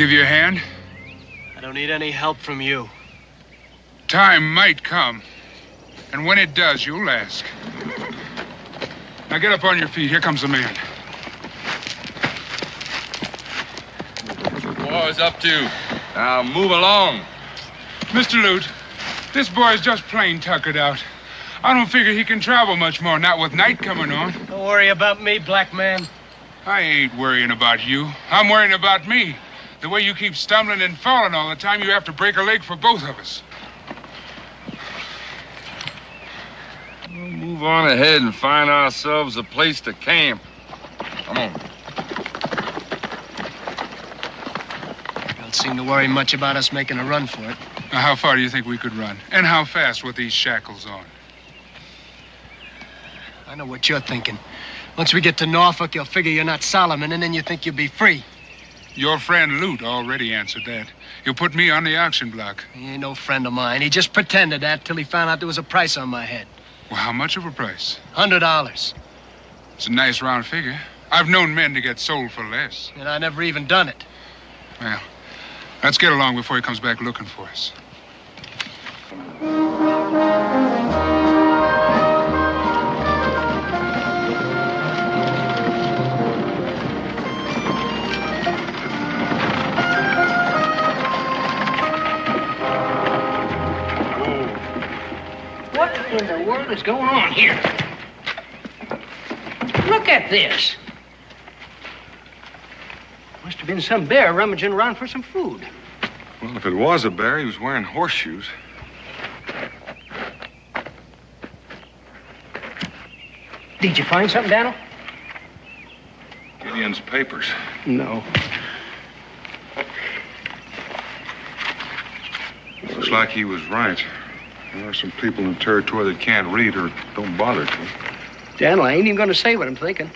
give you a hand? I don't need any help from you. Time might come. And when it does, you'll ask. Now get up on your feet. Here comes the man. Boy's up to. Now move along. Mr. Lute, this boy's just plain tuckered out. I don't figure he can travel much more, not with night coming on. Don't worry about me, black man. I ain't worrying about you. I'm worrying about me. The way you keep stumbling and falling all the time, you have to break a leg for both of us. We'll move on ahead and find ourselves a place to camp. Come on. Don't seem to worry much about us making a run for it. Now, how far do you think we could run? And how fast with these shackles on? I know what you're thinking. Once we get to Norfolk, you'll figure you're not Solomon, and then you think you'll be free. Your friend Lute already answered that. He'll put me on the auction block. He ain't no friend of mine. He just pretended that till he found out there was a price on my head. Well, how much of a price? $100. It's a nice round figure. I've known men to get sold for less. And I never even done it. Well, let's get along before he comes back looking for us. What in the world is going on here? Look at this. Must have been some bear rummaging around for some food. Well, if it was a bear, he was wearing horseshoes. Did you find something, Daniel? Gideon's papers. No. Looks like he was right. There are some people in the territory that can't read or don't bother to. Daniel, I ain't even going to say what I'm thinking.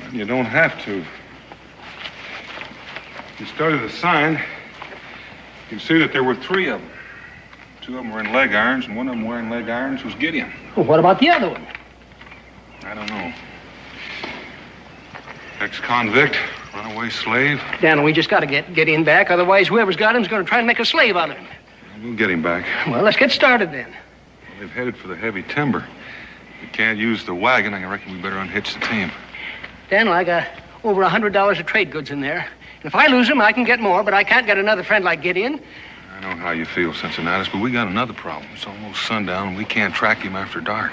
And you don't have to. If you study the sign, you can see that there were 3 of them. 2 of them were in leg irons, and one of them wearing leg irons was Gideon. Well, what about the other one? I don't know. Ex-convict, runaway slave. Daniel, we just got to get Gideon back. Otherwise, whoever's got him's going to try and make a slave out of him. We'll get him back. Well, let's get started then. Well, they've headed for the heavy timber. We can't use the wagon. I reckon we better unhitch the team. Daniel, I got over $100 of trade goods in there. And if I lose them, I can get more, but I can't get another friend like Gideon. I know how you feel, Cincinnatus, but we got another problem. It's almost sundown, and we can't track him after dark.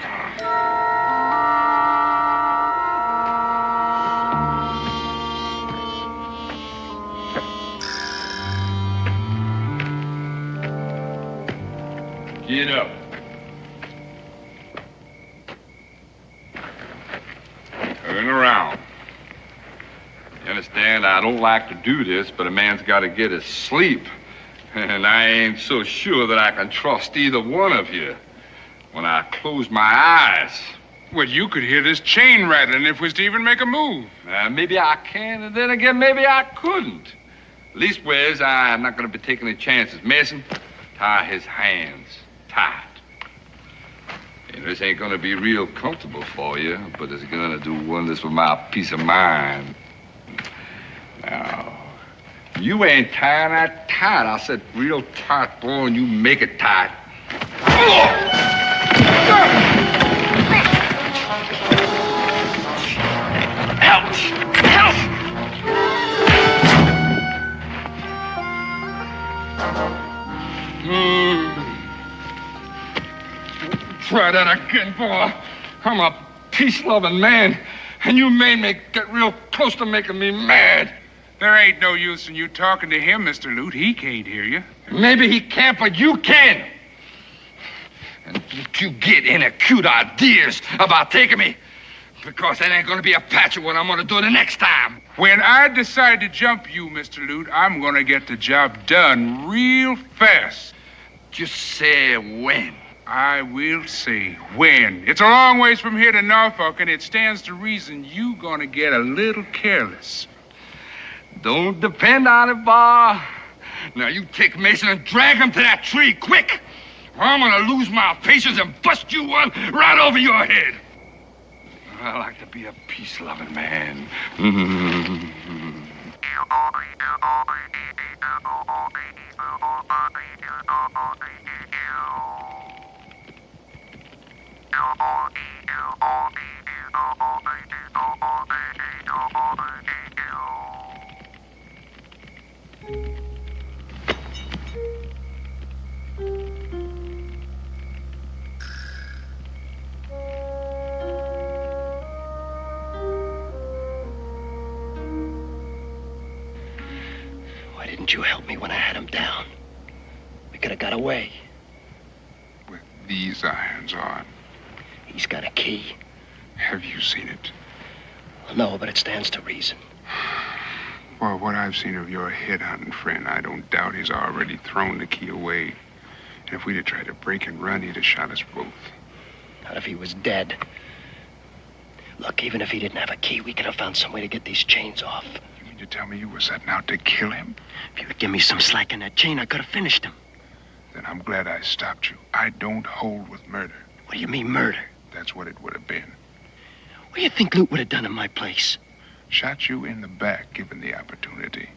Get up. Turn around. You understand, I don't like to do this, but a man's got to get his sleep. And I ain't so sure that I can trust either one of you. When I close my eyes... Well, you could hear this chain rattling if we was to even make a move. Maybe I can, and then again, maybe I couldn't. Leastways, I'm not going to be taking any chances. Mason, tie his hands tight. And this ain't going to be real comfortable for you, but it's going to do wonders with my peace of mind. Now, you ain't tying that tight. I said real tight, boy, and you make it tight. Ouch! Ouch! Try that again, boy. I'm a peace-loving man, and you made me get real close to making me mad. There ain't no use in you talking to him, Mr. Lute. He can't hear you. Maybe he can't, but you can. And don't you get any cute ideas about taking me, because that ain't going to be a patch of what I'm going to do the next time. When I decide to jump you, Mr. Lute, I'm going to get the job done real fast. Just say when. I will say when. It's a long ways from here to Norfolk, and it stands to reason you going to get a little careless. Don't depend on it, Bar. Now, you take Mason and drag him to that tree, quick, or I'm going to lose my patience and bust you one right over your head. I like to be a peace-loving man. Why didn't you help me when I had him down? We could have got away. With these irons on. He's got a key. Have you seen it? No, but it stands to reason. Well, what I've seen of your headhunting friend, I don't doubt he's already thrown the key away. And if we'd have tried to break and run, he'd have shot us both. Not if he was dead. Look, even if he didn't have a key, we could have found some way to get these chains off. You mean to tell me you were setting out to kill him? If you would give me some slack in that chain, I could have finished him. Then I'm glad I stopped you. I don't hold with murder. What do you mean, murder? That's what it would have been. What do you think Lute would have done in my place? Shot you in the back, given the opportunity.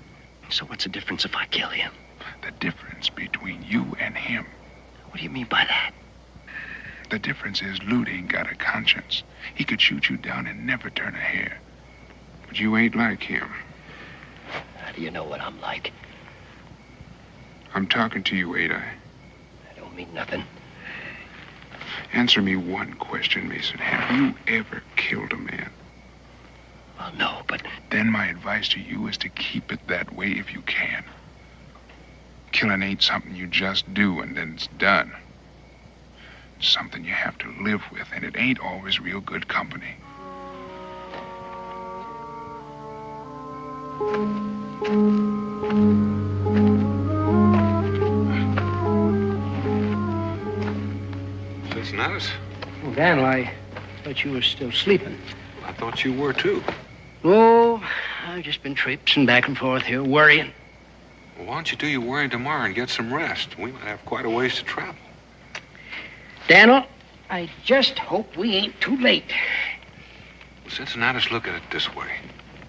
So what's the difference if I kill him? The difference between you and him. What do you mean by that? The difference is Lute ain't got a conscience. He could shoot you down and never turn a hair. But you ain't like him. How do you know what I'm like? I'm talking to you, ain't I? I don't mean nothing. Answer me one question, Mason. Have you ever killed a man? Well, no, but... Then my advice to you is to keep it that way if you can. Killing ain't something you just do and then it's done. It's something you have to live with, and it ain't always real good company. Cincinnatus? Well, Daniel, I thought you were still sleeping. I thought you were, too. Oh, I've just been traipsing back and forth here, worrying. Well, why don't you do your worrying tomorrow and get some rest? We might have quite a ways to travel. Daniel, I just hope we ain't too late. Well, Cincinnatus, look at it this way.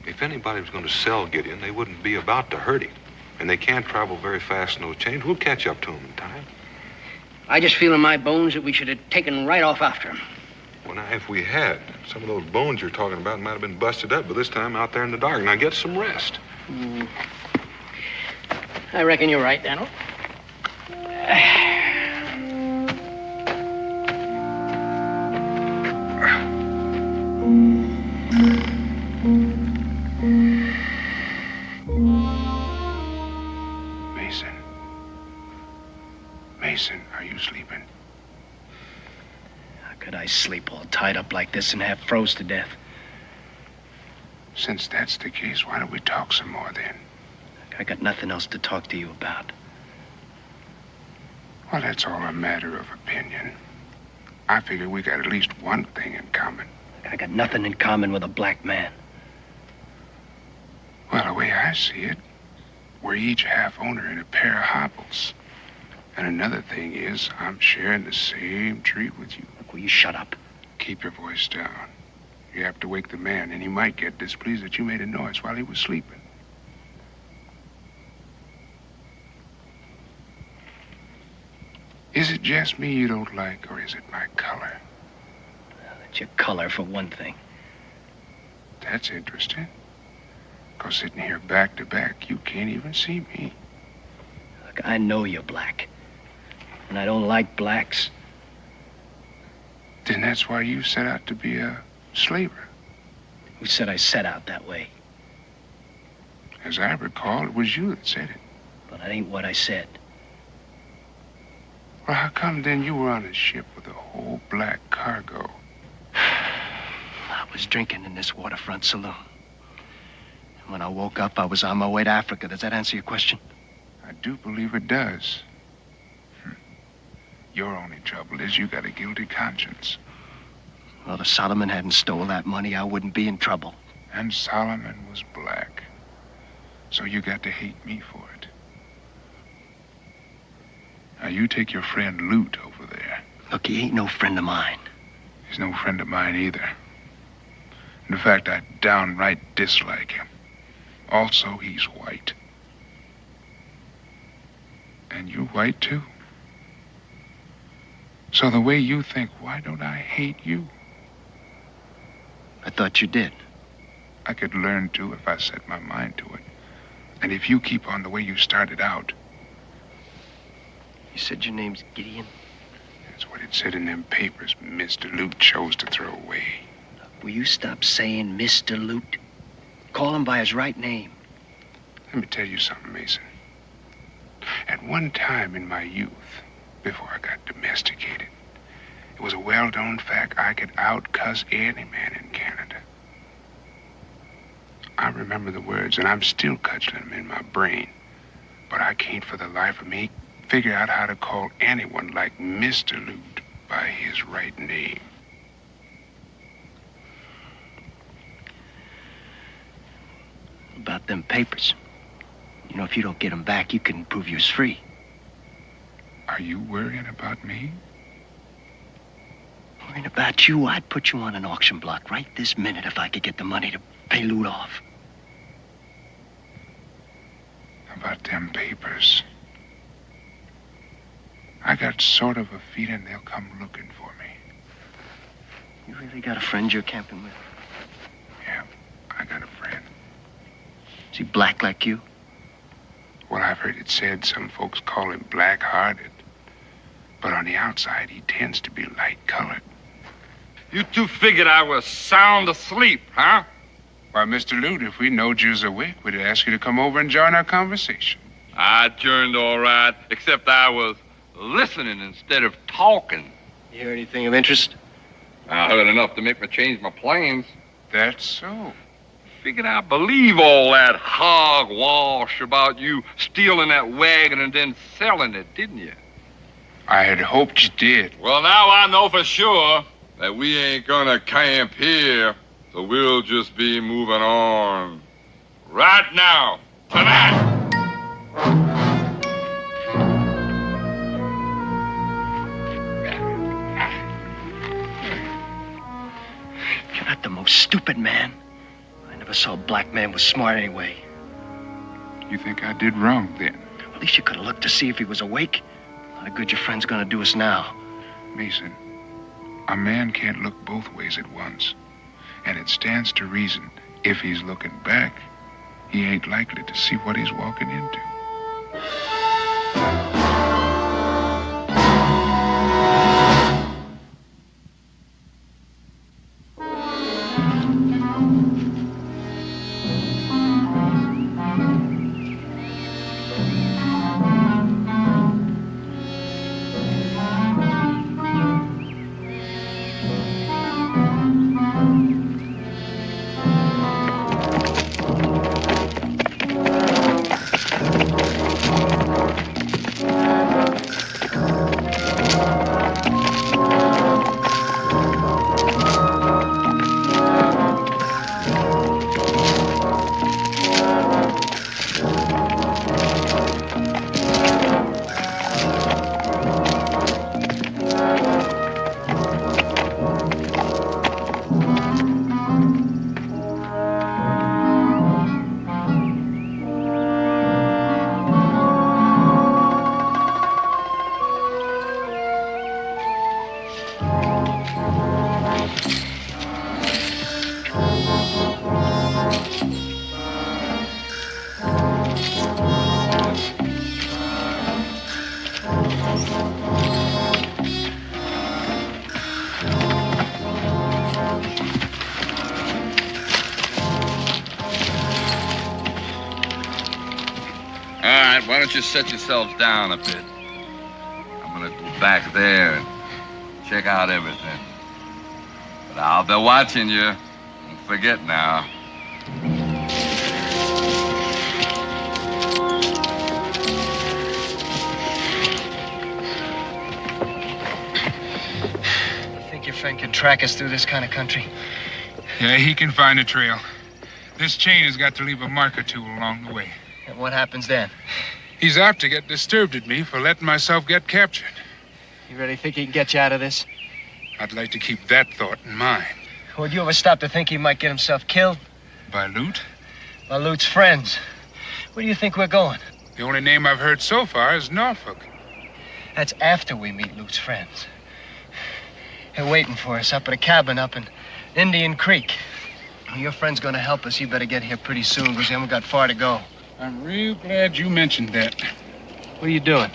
If anybody was going to sell Gideon, they wouldn't be about to hurt him. And they can't travel very fast in those chains. We'll catch up to him in time. I just feel in my bones that we should have taken right off after him. Well, now, if we had, some of those bones you're talking about might have been busted up, but this time out there in the dark. Now, get some rest. I reckon you're right, Daniel. Mason, are you sleeping? How could I sleep all tied up like this and half froze to death? Since that's the case, why don't we talk some more then? I got nothing else to talk to you about. Well, that's all a matter of opinion. I figure we got at least one thing in common. I got nothing in common with a black man. Well, the way I see it, we're each half owner in a pair of hobbles. And another thing is, I'm sharing the same treat with you. Look, will you shut up? Keep your voice down. You have to wake the man, and he might get displeased that you made a noise while he was sleeping. Is it just me you don't like, or is it my color? Well, it's your color, for one thing. That's interesting. 'Cause sitting here back to back, you can't even see me. Look, I know you're black. And I don't like blacks. Then that's why you set out to be a slaver. Who said I set out that way? As I recall, it was you that said it. But that ain't what I said. Well, how come then you were on a ship with a whole black cargo? I was drinking in this waterfront saloon. And when I woke up, I was on my way to Africa. Does that answer your question? I do believe it does. Your only trouble is you got a guilty conscience. Well, if Solomon hadn't stole that money, I wouldn't be in trouble. And Solomon was black. So you got to hate me for it. Now, you take your friend Lute over there. Look, he ain't no friend of mine. He's no friend of mine either. In fact, I downright dislike him. Also, he's white. And you're white, too. So the way you think, why don't I hate you? I thought you did. I could learn to if I set my mind to it. And if you keep on the way you started out. You said your name's Gideon? That's what it said in them papers Mr. Lute chose to throw away. Will you stop saying Mr. Lute? Call him by his right name. Let me tell you something, Mason. At one time in my youth, before I got domesticated, it was a well-known fact I could out-cuss any man in Canada. I remember the words, and I'm still cudgeling them in my brain. But I can't for the life of me figure out how to call anyone like Mr. Lute by his right name. About them papers. You know, if you don't get them back, you can prove you're free. Are you worrying about me? Worrying about you? I'd put you on an auction block right this minute if I could get the money to pay Lute off. About them papers. I got sort of a feeling they'll come looking for me. You really got a friend you're camping with? Yeah, I got a friend. Is he black like you? Well, I've heard it said some folks call him black-hearted. But on the outside, he tends to be light-colored. You two figured I was sound asleep, huh? Why, Mr. Lute, if we knowed you was awake, we'd ask you to come over and join our conversation. I turned all right, except I was listening instead of talking. You hear anything of interest? I heard enough to make me change my plans. That's so. Figured I believe all that hogwash about you stealing that wagon and then selling it, didn't you? I had hoped you did. Well, now I know for sure that we ain't gonna camp here, so we'll just be moving on. Right now, tonight. You're not the most stupid man. I never saw a black man was smart anyway. You think I did wrong then? At least you could have looked to see if he was awake. How good your friend's gonna do us now. Mason, a man can't look both ways at once. And it stands to reason, if he's looking back, he ain't likely to see what he's walking into. Why don't you set yourselves down a bit? I'm gonna go back there and check out everything. But I'll be watching you. Don't forget now. You think your friend can track us through this kind of country? Yeah, he can find a trail. This chain has got to leave a mark or two along the way. And what happens then? He's apt to get disturbed at me for letting myself get captured. You really think he can get you out of this? I'd like to keep that thought in mind. Would you ever stop to think he might get himself killed? By Lute? Well, Lute's friends. Where do you think we're going? The only name I've heard so far is Norfolk. That's after we meet Lute's friends. They're waiting for us up at a cabin up in Indian Creek. Your friend's gonna help us. You better get here pretty soon, because you haven't got far to go. I'm real glad you mentioned that. What are you doing?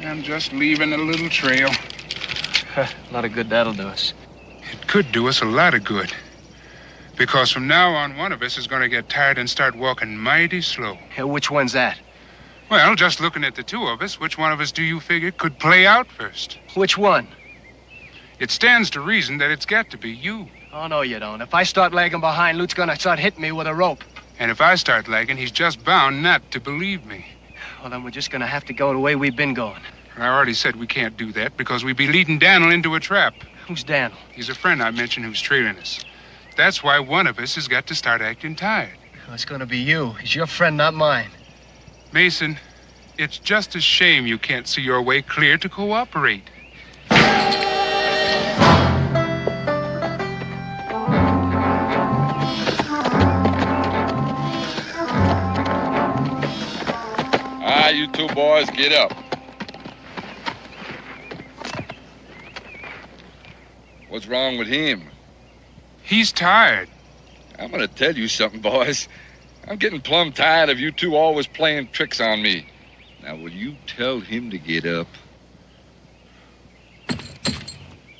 I'm just leaving a little trail. A lot of good that'll do us. It could do us a lot of good. Because from now on, one of us is going to get tired and start walking mighty slow. Yeah, which one's that? Well, just looking at the two of us, which one of us do you figure could play out first? Which one? It stands to reason that it's got to be you. Oh, no, you don't. If I start lagging behind, Lute's gonna start hitting me with a rope. And if I start lagging, he's just bound not to believe me. Well, then we're just gonna have to go the way we've been going. I already said we can't do that because we'd be leading Daniel into a trap. Who's Daniel? He's a friend I mentioned who's trailing us. That's why one of us has got to start acting tired. Well, it's gonna be you. He's your friend, not mine. Mason, it's just a shame you can't see your way clear to cooperate. You two boys, get up. What's wrong with him? He's tired. I'm gonna tell you something, boys. I'm getting plumb tired of you two always playing tricks on me. Now, will you tell him to get up?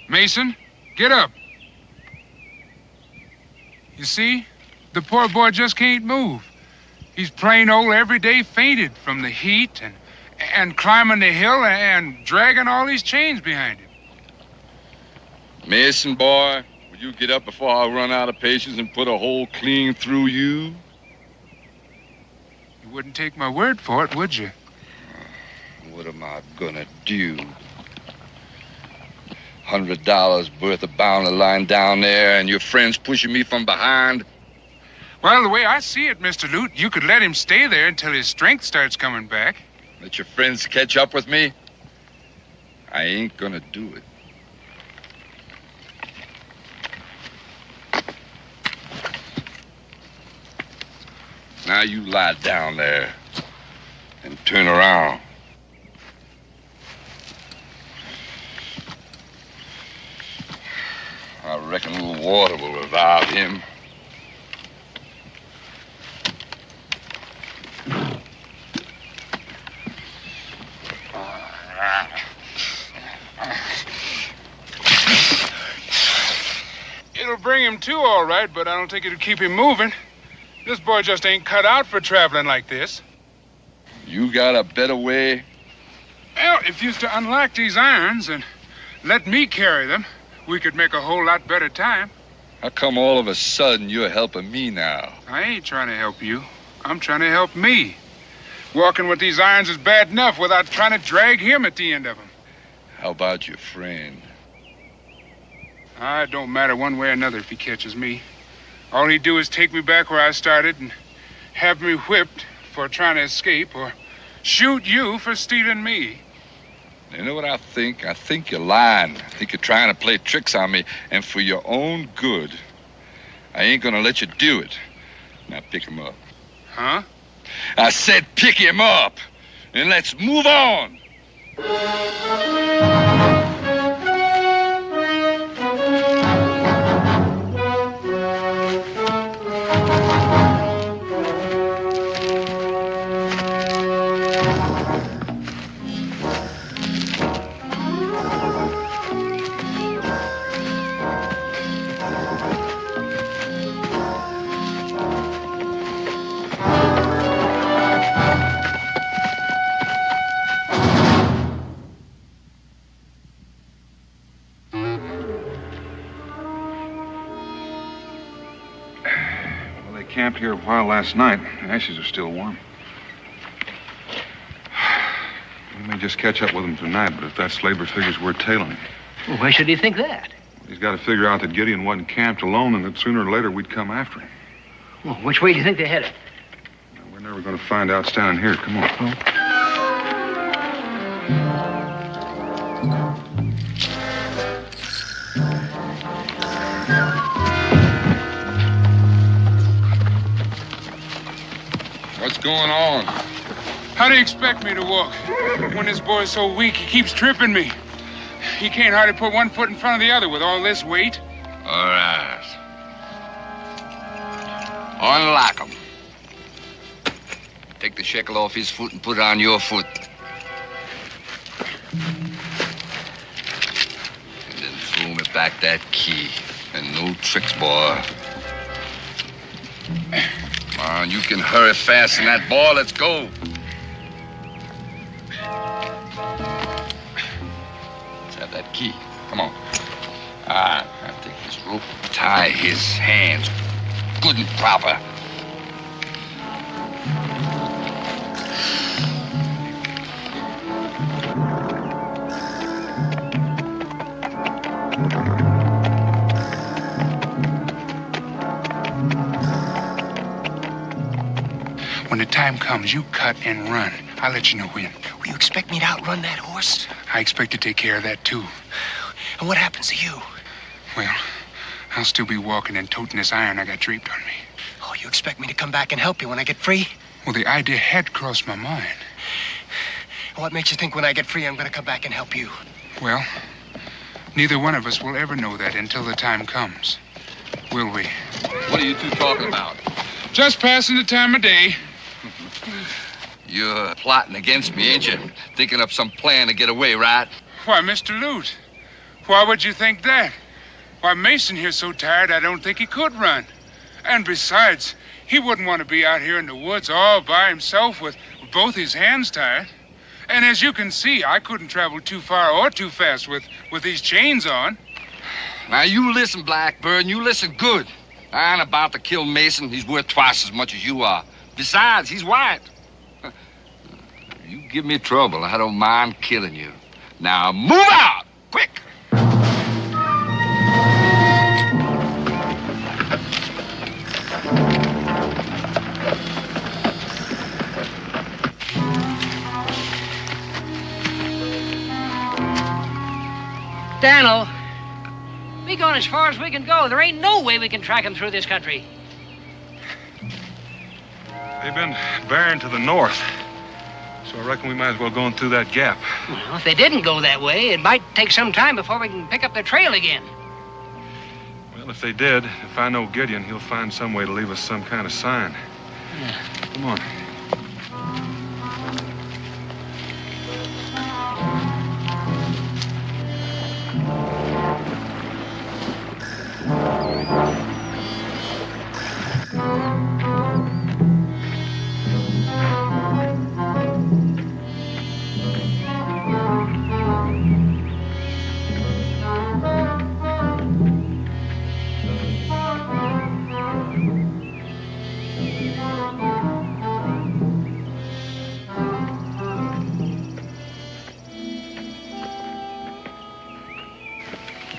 Mason, get up. You see, the poor boy just can't move. He's plain old everyday fainted from the heat and climbing the hill and dragging all these chains behind him. Mason, boy, will you get up before I run out of patience and put a hole clean through you? You wouldn't take my word for it, would you? What am I gonna do? $100 worth of bounty lying down there and your friends pushing me from behind? Well, the way I see it, Mr. Lute, you could let him stay there until his strength starts coming back. Let your friends catch up with me? I ain't gonna do it. Now you lie down there and turn around. I reckon a little water will revive him. It'll bring him to, all right, but I don't think it'll keep him moving. This boy just ain't cut out for traveling like this. You got a better way? Well, if you was to unlock these irons and let me carry them, we could make a whole lot better time. How come all of a sudden you're helping me now? I ain't trying to help you. I'm trying to help me. Walking with these irons is bad enough without trying to drag him at the end of them. How about your friend? It don't matter one way or another if he catches me. All he'd do is take me back where I started and have me whipped for trying to escape or shoot you for stealing me. You know what I think? I think you're lying. I think you're trying to play tricks on me, and for your own good. I ain't gonna let you do it. Now pick him up. Huh? I said pick him up, and let's move on. Camped here a while last night. The ashes are still warm. We may just catch up with him tonight, but if that slaver figures we're tailing him. Well, why should he think that? He's got to figure out that Gideon wasn't camped alone and that sooner or later we'd come after him. Well, which way do you think they're headed? We're never going to find out standing here. Come on. going on? How do you expect me to walk when this boy's so weak he keeps tripping me? He can't hardly put one foot in front of the other with all this weight. All right. Unlock him. Take the shekel off his foot and put it on your foot. And then throw me back that key. And no tricks, boy. Come on, you can hurry fasten that boy. Let's go. Let's have that key. Come on. I'll take this rope, tie his hands good and proper. When the time comes, you cut and run. I'll let you know when. Will you expect me to outrun that horse? I expect to take care of that, too. And what happens to you? Well, I'll still be walking and toting this iron I got draped on me. Oh, you expect me to come back and help you when I get free? Well, the idea had crossed my mind. What makes you think when I get free I'm going to come back and help you? Well, neither one of us will ever know that until the time comes. Will we? What are you two talking about? Just passing the time of day. You're plotting against me, ain't you? Thinking up some plan to get away, right? Why, Mr. Lute, why would you think that? Why, Mason here's so tired I don't think he could run. And besides, he wouldn't want to be out here in the woods all by himself with both his hands tied. And as you can see, I couldn't travel too far or too fast with these chains on. Now, you listen, Blackbird, you listen good. I ain't about to kill Mason. He's worth twice as much as you are. Besides, he's white. You give me trouble, I don't mind killing you. Now, move out! Quick! Daniel, we going as far as we can go. There ain't no way we can track him through this country. They've been bearing to the north. So I reckon we might as well go in through that gap. Well, if they didn't go that way, it might take some time before we can pick up their trail again. Well, if they did, if I know Gideon, he'll find some way to leave us some kind of sign. Yeah. Come on.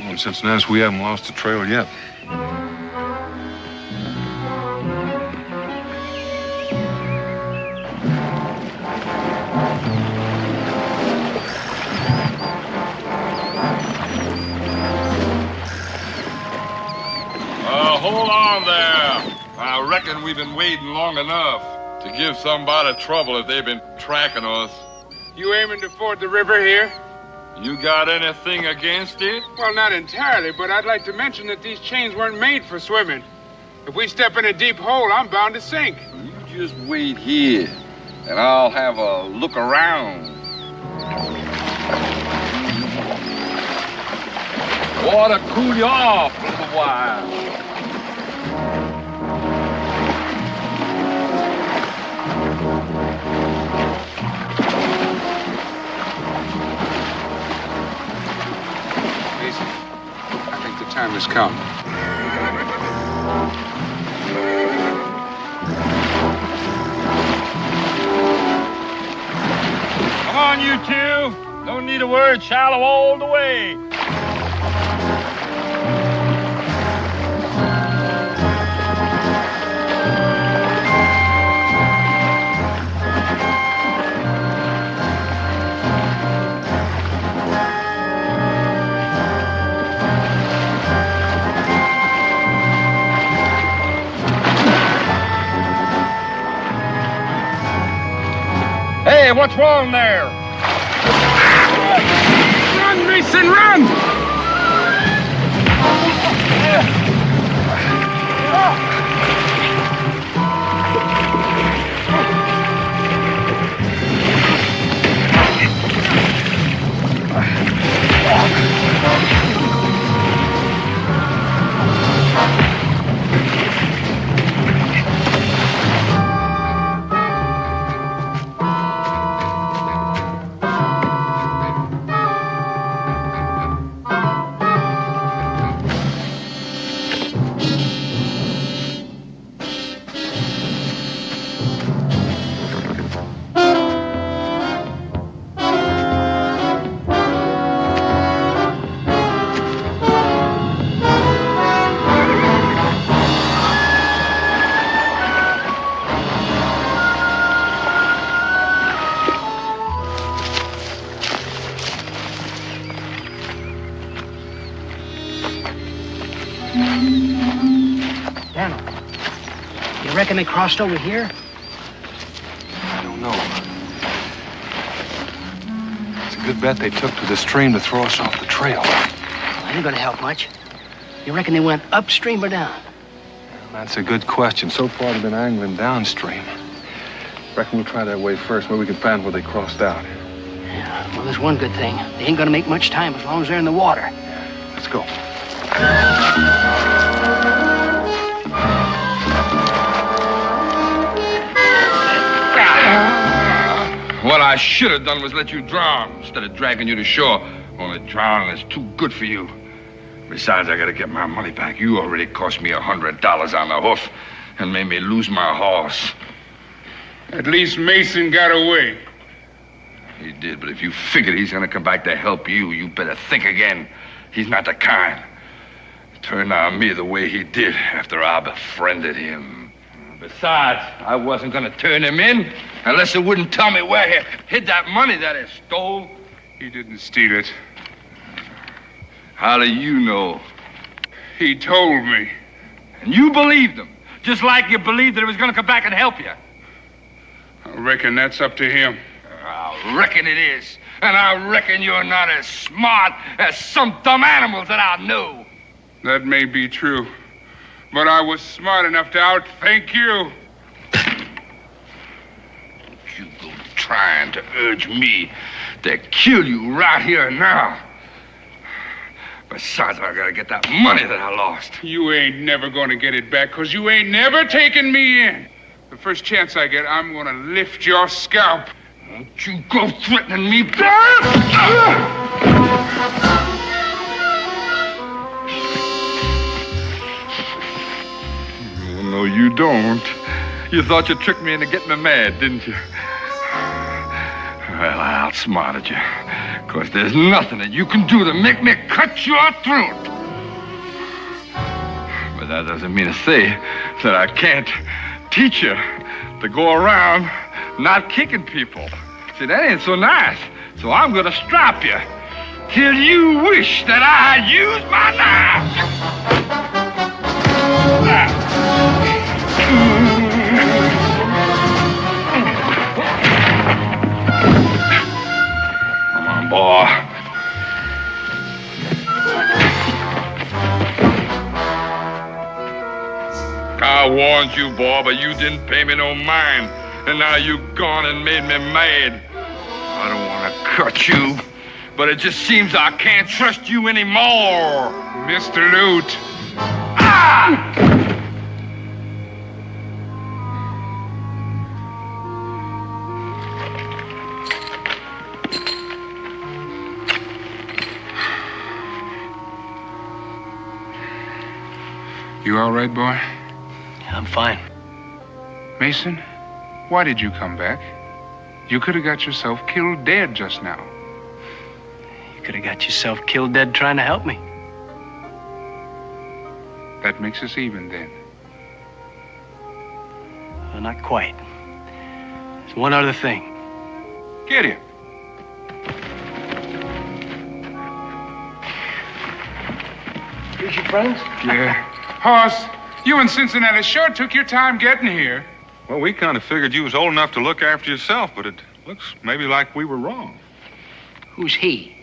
In Cincinnati, we haven't lost the trail yet. Hold on there. I reckon we've been waiting long enough to give somebody trouble if they've been tracking us. You aiming to ford the river here? You got anything against it? Well, not entirely, but I'd like to mention that these chains weren't made for swimming. If we step in a deep hole, I'm bound to sink. You just wait here, and I'll have a look around. Water cool you off a little while. Time has come. Come on, you two. Don't need a word, shallow all the way. what's wrong there? Run, Mason, run! Daniel, you reckon they crossed over here? I don't know. It's a good bet they took to the stream to throw us off the trail. Well, that ain't gonna help much. You reckon they went upstream or down? Well, that's a good question. So far, they've been angling downstream. Reckon we'll try that way first, where we can find where they crossed out. Yeah, well, there's one good thing. They ain't gonna make much time as long as they're in the water. Let's go. What I should have done was let you drown instead of dragging you to shore. Only drowning is too good for you. Besides, I gotta get my money back. You already cost me $100 on the hoof and made me lose my horse. At least Mason got away. He did, but if you figured he's gonna come back to help you, you better think again. He's not the kind. Turned on me the way he did after I befriended him. Besides, I wasn't gonna turn him in unless he wouldn't tell me where he hid that money that he stole. He didn't steal it. How do you know? He told me. And you believed him, just like you believed that he was gonna come back and help you. I reckon that's up to him. I reckon it is. And I reckon you're not as smart as some dumb animals that I know. That may be true. But I was smart enough to outthink you. You go trying to urge me to kill you right here and now. Besides, I gotta get that money that I lost. You ain't never gonna get it back, 'cause you ain't never taken me in. The first chance I get, I'm gonna lift your scalp. Don't you go threatening me. No, you don't. You thought you tricked me into getting me mad, didn't you? Well, I outsmarted you. 'Cause there's nothing that you can do to make me cut your throat. But that doesn't mean to say that I can't teach you to go around not kicking people. See, that ain't so nice. So I'm gonna strap you till you wish that I had used my knife. Come on, boy. I warned you, boy, but you didn't pay me no mind. And now you've gone and made me mad. I don't want to cut you, but it just seems I can't trust you anymore. Mr. Lute. Ah! You all right, boy? I'm fine. Mason, why did you come back? You could have got yourself killed dead just now. You could have got yourself killed dead trying to help me. That makes us even then. Well, not quite. There's one other thing. Get him. Here's your friends? Yeah. Hoss, you and Cincinnati sure took your time getting here. Well, we kind of figured you was old enough to look after yourself, but it Looks maybe like we were wrong. Who's he?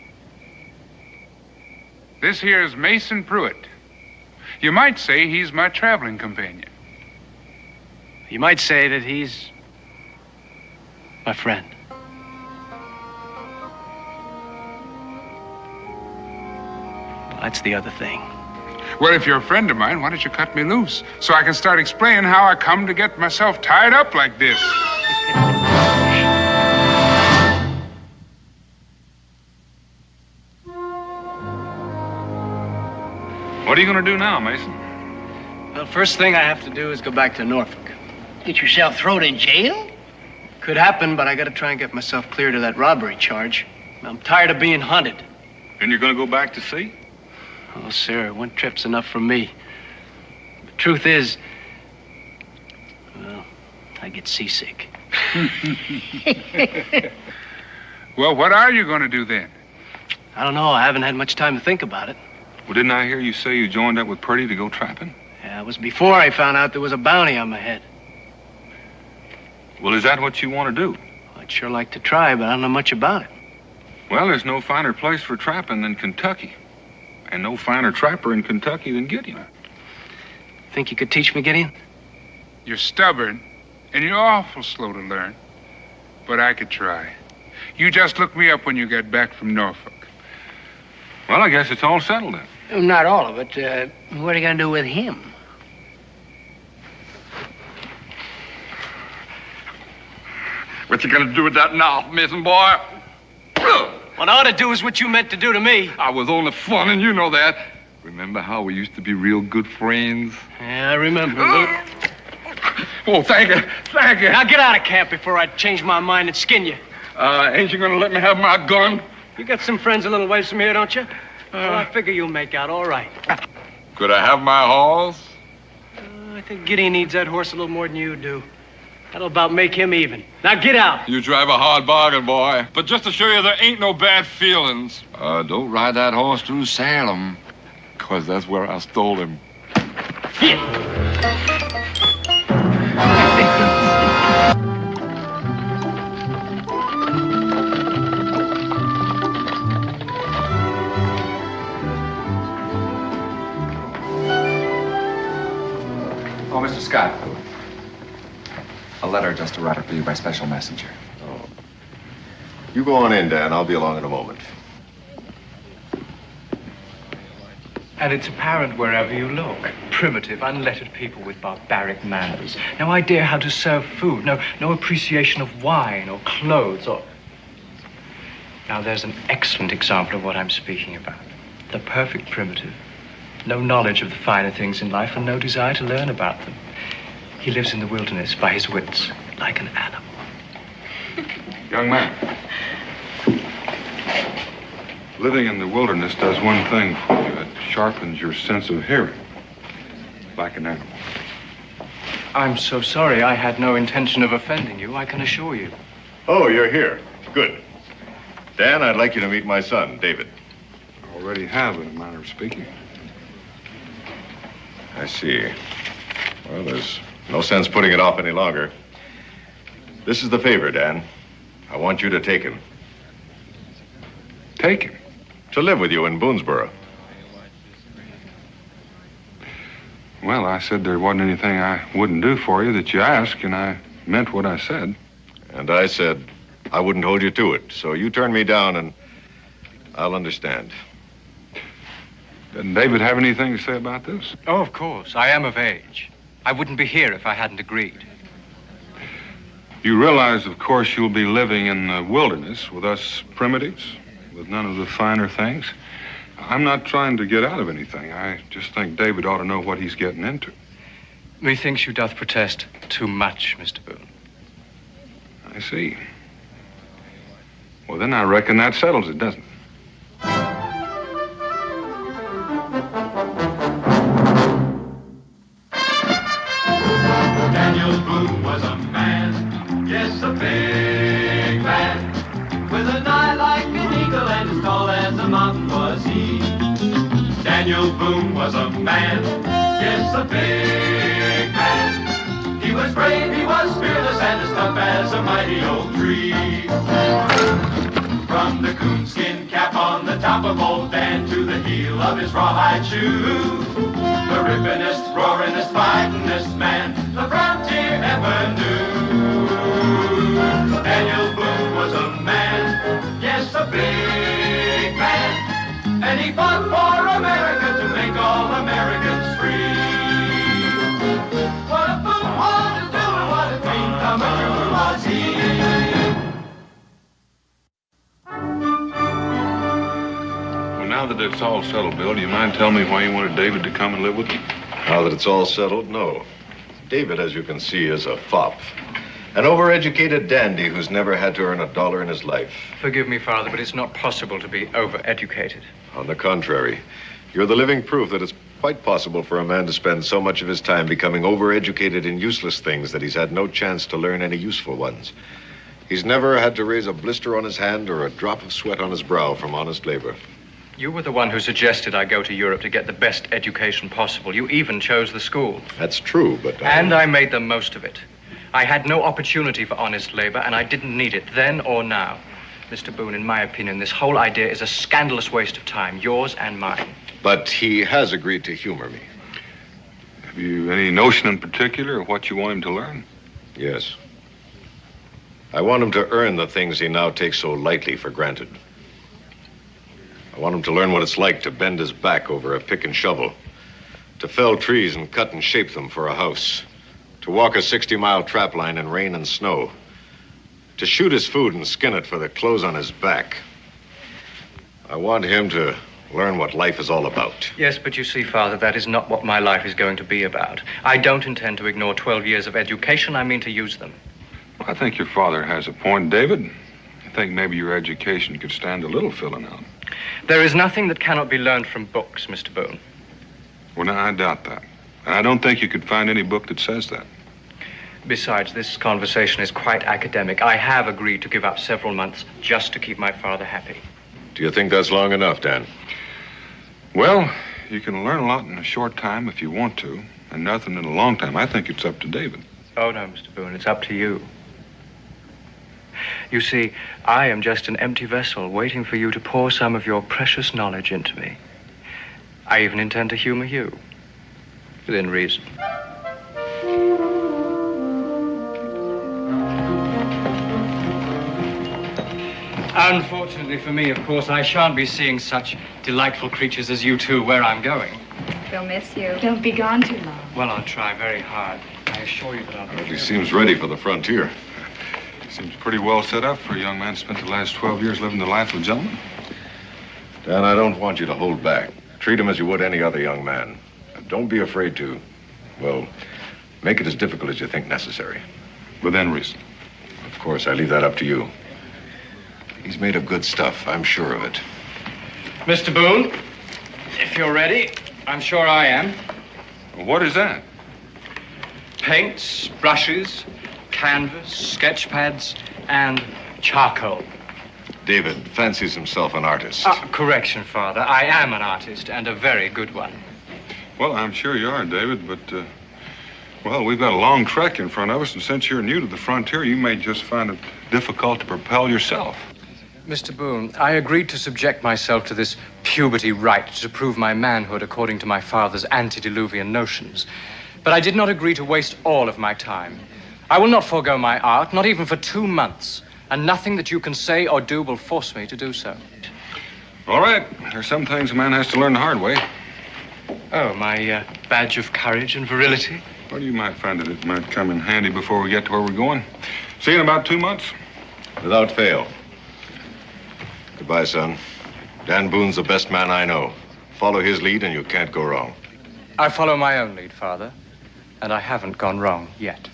This here's Mason Pruitt. You might say he's my traveling companion. You might say that he's my friend. Well, that's the other thing. Well, if you're a friend of mine, why don't you cut me loose so I can start explaining how I come to get myself tied up like this? What are you going to do now, Mason? Well, first thing I have to do is go back to Norfolk. Get yourself thrown in jail? Could happen, but I got to try and get myself cleared of that robbery charge. I'm tired of being hunted. And you're going to go back to sea? Oh, sir, one trip's enough for me. The truth is, well, I get seasick. Well, what are you going to do then? I don't know. I haven't had much time to think about it. Well, didn't I hear you say you joined up with Purdy to go trapping? Yeah, it was before I found out there was a bounty on my head. Well, is that what you want to do? I'd sure like to try, but I don't know much about it. Well, there's no finer place for trapping than Kentucky. And no finer trapper in Kentucky than Gideon. Think you could teach me, Gideon? You're stubborn, and you're awful slow to learn. But I could try. You just look me up when you get back from Norfolk. Well, I guess it's all settled then. Not all of it. What are you going to do with him? What you gonna do with that now, Mason boy? What I ought to do is what you meant to do to me. I was only fun, and you know that. Remember how we used to be real good friends? Yeah, I remember. Oh, thank you. Thank you. Now get out of camp before I change my mind and skin you. Ain't you gonna let me have my gun? You got some friends a little ways from here, don't you? Well, I figure you'll make out all right. Could I have my horse? I think Gideon needs that horse a little more than you do. That'll about make him even. Now get out. You drive a hard bargain, boy. But just to show you there ain't no bad feelings. Don't ride that horse through Salem, 'cause that's where I stole him. Oh, Mr. Scott. A letter just arrived for you by special messenger. Oh. You go on in, Dan. I'll be along in a moment. And it's apparent wherever you look. Primitive, unlettered people with barbaric manners. No idea how to serve food. No appreciation of wine or clothes or... Now, there's an excellent example of what I'm speaking about. The perfect primitive. No knowledge of the finer things in life and no desire to learn about them. He lives in the wilderness by his wits, like an animal. Young man, living in the wilderness does one thing for you. It sharpens your sense of hearing, like an animal. I'm so sorry. I had no intention of offending you, I can assure you. Oh, you're here. Good. Dan, I'd like you to meet my son, David. I already have, in a manner of speaking. I see. Well, there's no sense putting it off any longer. This is the favor, Dan. I want you to take him. Take him? To live with you in Boonesboro. Well, I said there wasn't anything I wouldn't do for you that you asked, and I meant what I said. And I said I wouldn't hold you to it. So you turn me down, and I'll understand. Doesn't David have anything to say about this? Oh, of course. I am of age. I wouldn't be here if I hadn't agreed. You realize, of course, you'll be living in the wilderness with us primitives, with none of the finer things. I'm not trying to get out of anything. I just think David ought to know what he's getting into. Methinks you doth protest too much, Mr. Boone. I see. Well, then I reckon that settles it, doesn't it? Daniel Boone was a man, yes, a big man, with an eye like an eagle and as tall as a mountain was he. Daniel Boone was a man, yes, a big man. He He was brave, he was fearless, and as tough as a mighty oak tree. From the coonskin cap on the top of old Dan to the heel of his rawhide shoe, the rippinest, roaringest, fightingest man the frontier ever knew. Daniel Boone was a man, yes, a big man, and he fought for America to make all Americans free. What a Boone wanted to do and what a dream come true was he. Now that it's all settled, Bill, do you mind telling me why you wanted David to come and live with you? Now that it's all settled, no. David, as you can see, is a fop. An overeducated dandy who's never had to earn a dollar in his life. Forgive me, Father, but it's not possible to be overeducated. On the contrary, you're the living proof that it's quite possible for a man to spend so much of his time becoming overeducated in useless things that he's had no chance to learn any useful ones. He's never had to raise a blister on his hand or a drop of sweat on his brow from honest labor. You were the one who suggested I go to Europe to get the best education possible. You even chose the school. That's true, but And I made the most of it. I had no opportunity for honest labor, and I didn't need it then or now. Mr. Boone, in my opinion, this whole idea is a scandalous waste of time, yours and mine. But he has agreed to humor me. Have you any notion in particular of what you want him to learn? Yes. I want him to earn the things he now takes so lightly for granted. I want him to learn what it's like to bend his back over a pick and shovel, to fell trees and cut and shape them for a house, to walk a 60-mile trap line in rain and snow, to shoot his food and skin it for the clothes on his back. I want him to learn what life is all about. Yes, but you see, Father, that is not what my life is going to be about. I don't intend to ignore 12 years of education. I mean to use them. Well, I think your father has a point, David. I think maybe your education could stand a little filling out. There is nothing that cannot be learned from books, Mr. Boone. Well, now, I doubt that. And I don't think you could find any book that says that. Besides, this conversation is quite academic. I have agreed to give up several months just to keep my father happy. Do you think that's long enough, Dan? Well, you can learn a lot in a short time if you want to, and nothing in a long time. I think it's up to David. Oh, no, Mr. Boone, it's up to you. You see, I am just an empty vessel waiting for you to pour some of your precious knowledge into me. I even intend to humor you, within reason. Unfortunately for me, of course, I shan't be seeing such delightful creatures as you two where I'm going. They'll miss you. Don't be gone too long. Well, I'll try very hard. I assure you that I'll be. He seems ready for the frontier. Seems pretty well set up for a young man spent the last 12 years living the life of a gentleman. Dan, I don't want you to hold back. Treat him as you would any other young man. And don't be afraid to, well, make it as difficult as you think necessary. Within reason. Of course, I leave that up to you. He's made of good stuff, I'm sure of it. Mr. Boone, if you're ready, I'm sure I am. Well, what is that? Paints, brushes, canvas, sketch pads, and charcoal. David fancies himself an artist. Correction, Father. I am an artist, and a very good one. Well, I'm sure you are, David, but, well, we've got a long trek in front of us, and since you're new to the frontier, you may just find it difficult to propel yourself. Mr. Boone, I agreed to subject myself to this puberty rite to prove my manhood according to my father's antediluvian notions. But I did not agree to waste all of my time. I will not forego my art, not even for 2 months, and nothing that you can say or do will force me to do so. All right. There's some things a man has to learn the hard way. Oh, my badge of courage and virility? Well, you might find that it might come in handy before we get to where we're going. See you in about 2 months. Without fail. Goodbye, son. Dan Boone's the best man I know. Follow his lead and you can't go wrong. I follow my own lead, Father, and I haven't gone wrong yet.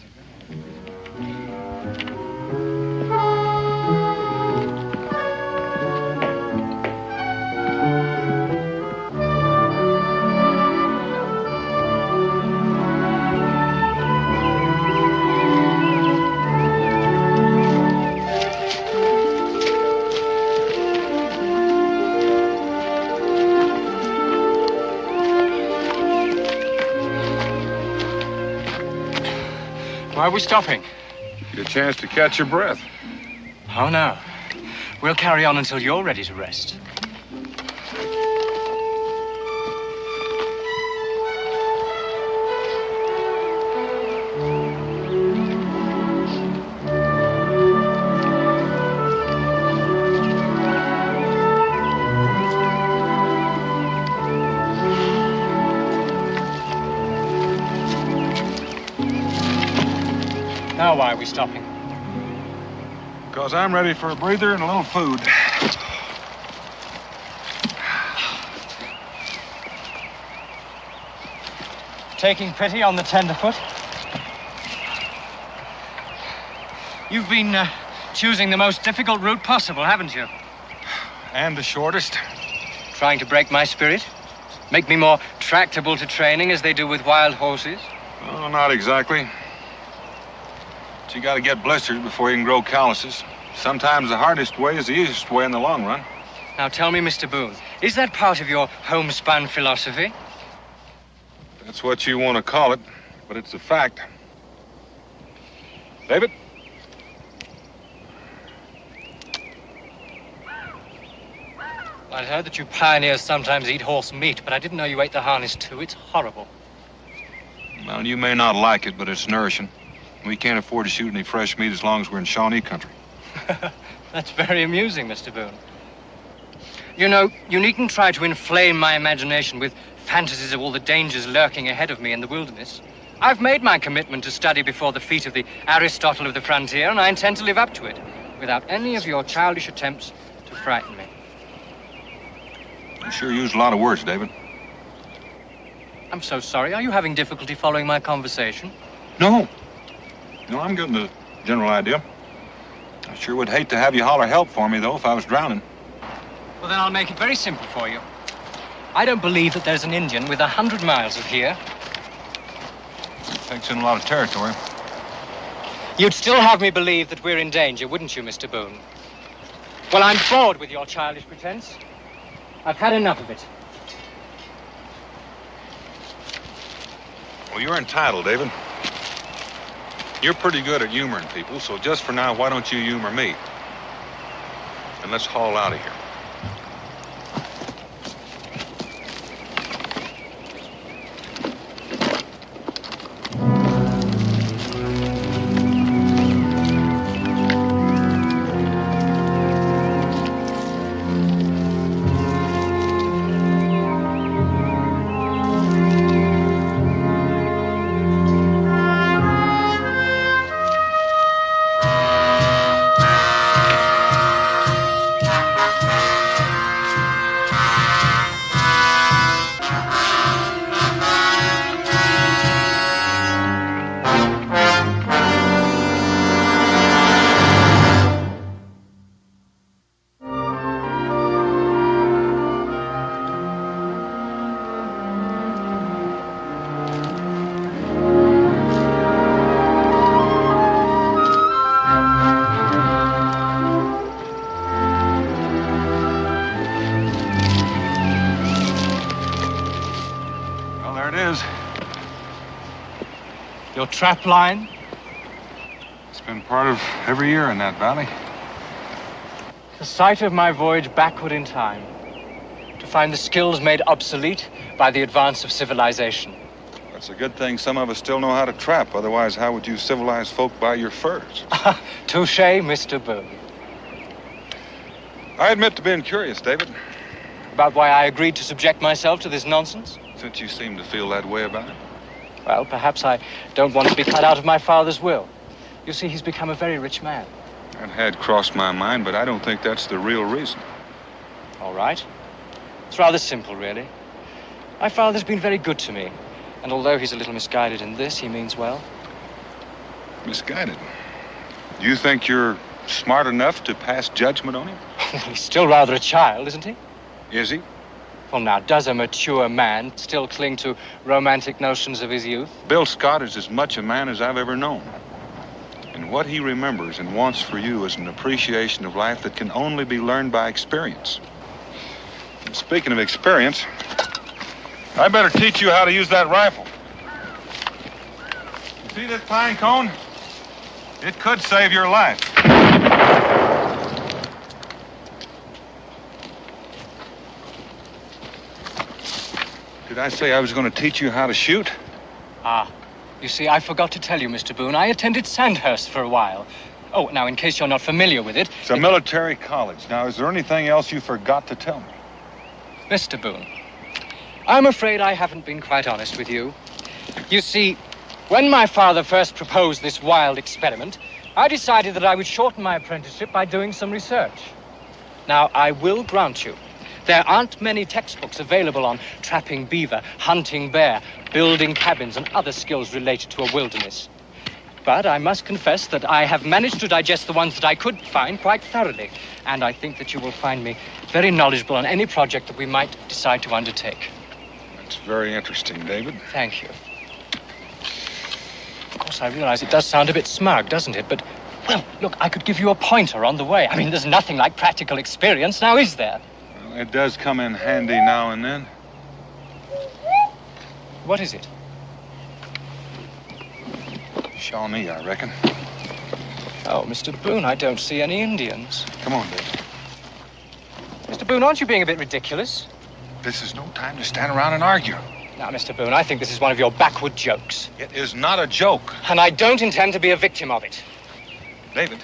Why are we stopping? Get a chance to catch your breath. Oh, no. We'll carry on until you're ready to rest. Now why are we stopping? Because I'm ready for a breather and a little food. Taking pity on the tenderfoot? You've been choosing the most difficult route possible, haven't you? And the shortest. Trying to break my spirit? Make me more tractable to training as they do with wild horses? Oh, not exactly. But you gotta get blisters before you can grow calluses. Sometimes the hardest way is the easiest way in the long run. Now tell me, Mr. Boone, is that part of your homespun philosophy? That's what you want to call it, but it's a fact. David? I'd heard that you pioneers sometimes eat horse meat, but I didn't know you ate the harness too. It's horrible. Well, you may not like it, but it's nourishing. We can't afford to shoot any fresh meat as long as we're in Shawnee country. That's very amusing, Mr. Boone. You know, you needn't try to inflame my imagination with fantasies of all the dangers lurking ahead of me in the wilderness. I've made my commitment to study before the feet of the Aristotle of the frontier, and I intend to live up to it, without any of your childish attempts to frighten me. You sure used a lot of words, David. I'm so sorry. Are you having difficulty following my conversation? No. No, I'm getting the general idea. I sure would hate to have you holler help for me, though, if I was drowning. Well, then I'll make it very simple for you. I don't believe that there's an Indian within 100 miles of here. Takes in a lot of territory. You'd still have me believe that we're in danger, wouldn't you, Mr. Boone? Well, I'm bored with your childish pretense. I've had enough of it. Well, you're entitled, David. You're pretty good at humoring people, so just for now, why don't you humor me? And let's haul out of here. Your trap line? It's been part of every year in that valley. The site of my voyage backward in time, to find the skills made obsolete by the advance of civilization. That's a good thing some of us still know how to trap. Otherwise, how would you civilized folk buy your furs? Touché, Mr. Boone. I admit to being curious, David. About why I agreed to subject myself to this nonsense? Since you seem to feel that way about it. Well, perhaps I don't want to be cut out of my father's will. You see, he's become a very rich man. That had crossed my mind, but I don't think that's the real reason. All right. It's rather simple, really. My father's been very good to me. And although he's a little misguided in this, he means well. Misguided? Do you think you're smart enough to pass judgment on him? He's still rather a child, isn't he? Is he? Well, now, does a mature man still cling to romantic notions of his youth? Bill Scott is as much a man as I've ever known. And what he remembers and wants for you is an appreciation of life that can only be learned by experience. And speaking of experience, I better teach you how to use that rifle. You see this pine cone? It could save your life. Did I say I was going to teach you how to shoot? Ah, you see, I forgot to tell you, Mr. Boone. I attended Sandhurst for a while. Oh, now, in case you're not familiar with it... It's a military college. Now, is there anything else you forgot to tell me? Mr. Boone, I'm afraid I haven't been quite honest with you. You see, when my father first proposed this wild experiment, I decided that I would shorten my apprenticeship by doing some research. Now, I will grant you, there aren't many textbooks available on trapping beaver, hunting bear, building cabins, and other skills related to a wilderness. But I must confess that I have managed to digest the ones that I could find quite thoroughly, and I think that you will find me very knowledgeable on any project that we might decide to undertake. That's very interesting, David. Thank you. Of course, I realize it does sound a bit smug, doesn't it? But, well, look, I could give you a pointer on the way. I mean, there's nothing like practical experience, now is there? Well, it does come in handy now and then. What is it? Shawnee, I reckon. Oh, Mr. Boone, I don't see any Indians. Come on, David. Mr. Boone, aren't you being a bit ridiculous? This is no time to stand around and argue. Now, Mr. Boone, I think this is one of your backward jokes. It is not a joke. And I don't intend to be a victim of it. David.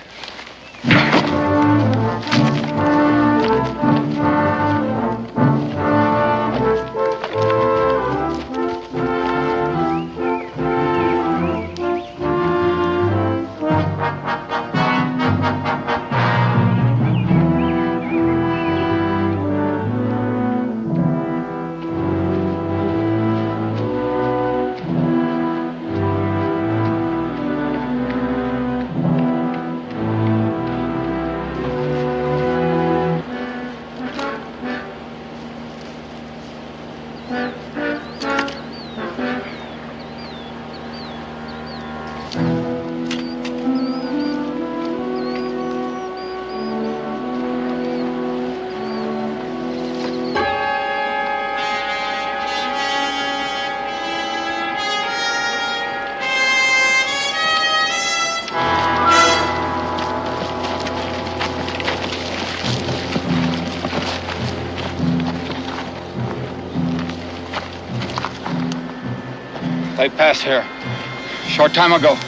They passed here. Short time ago.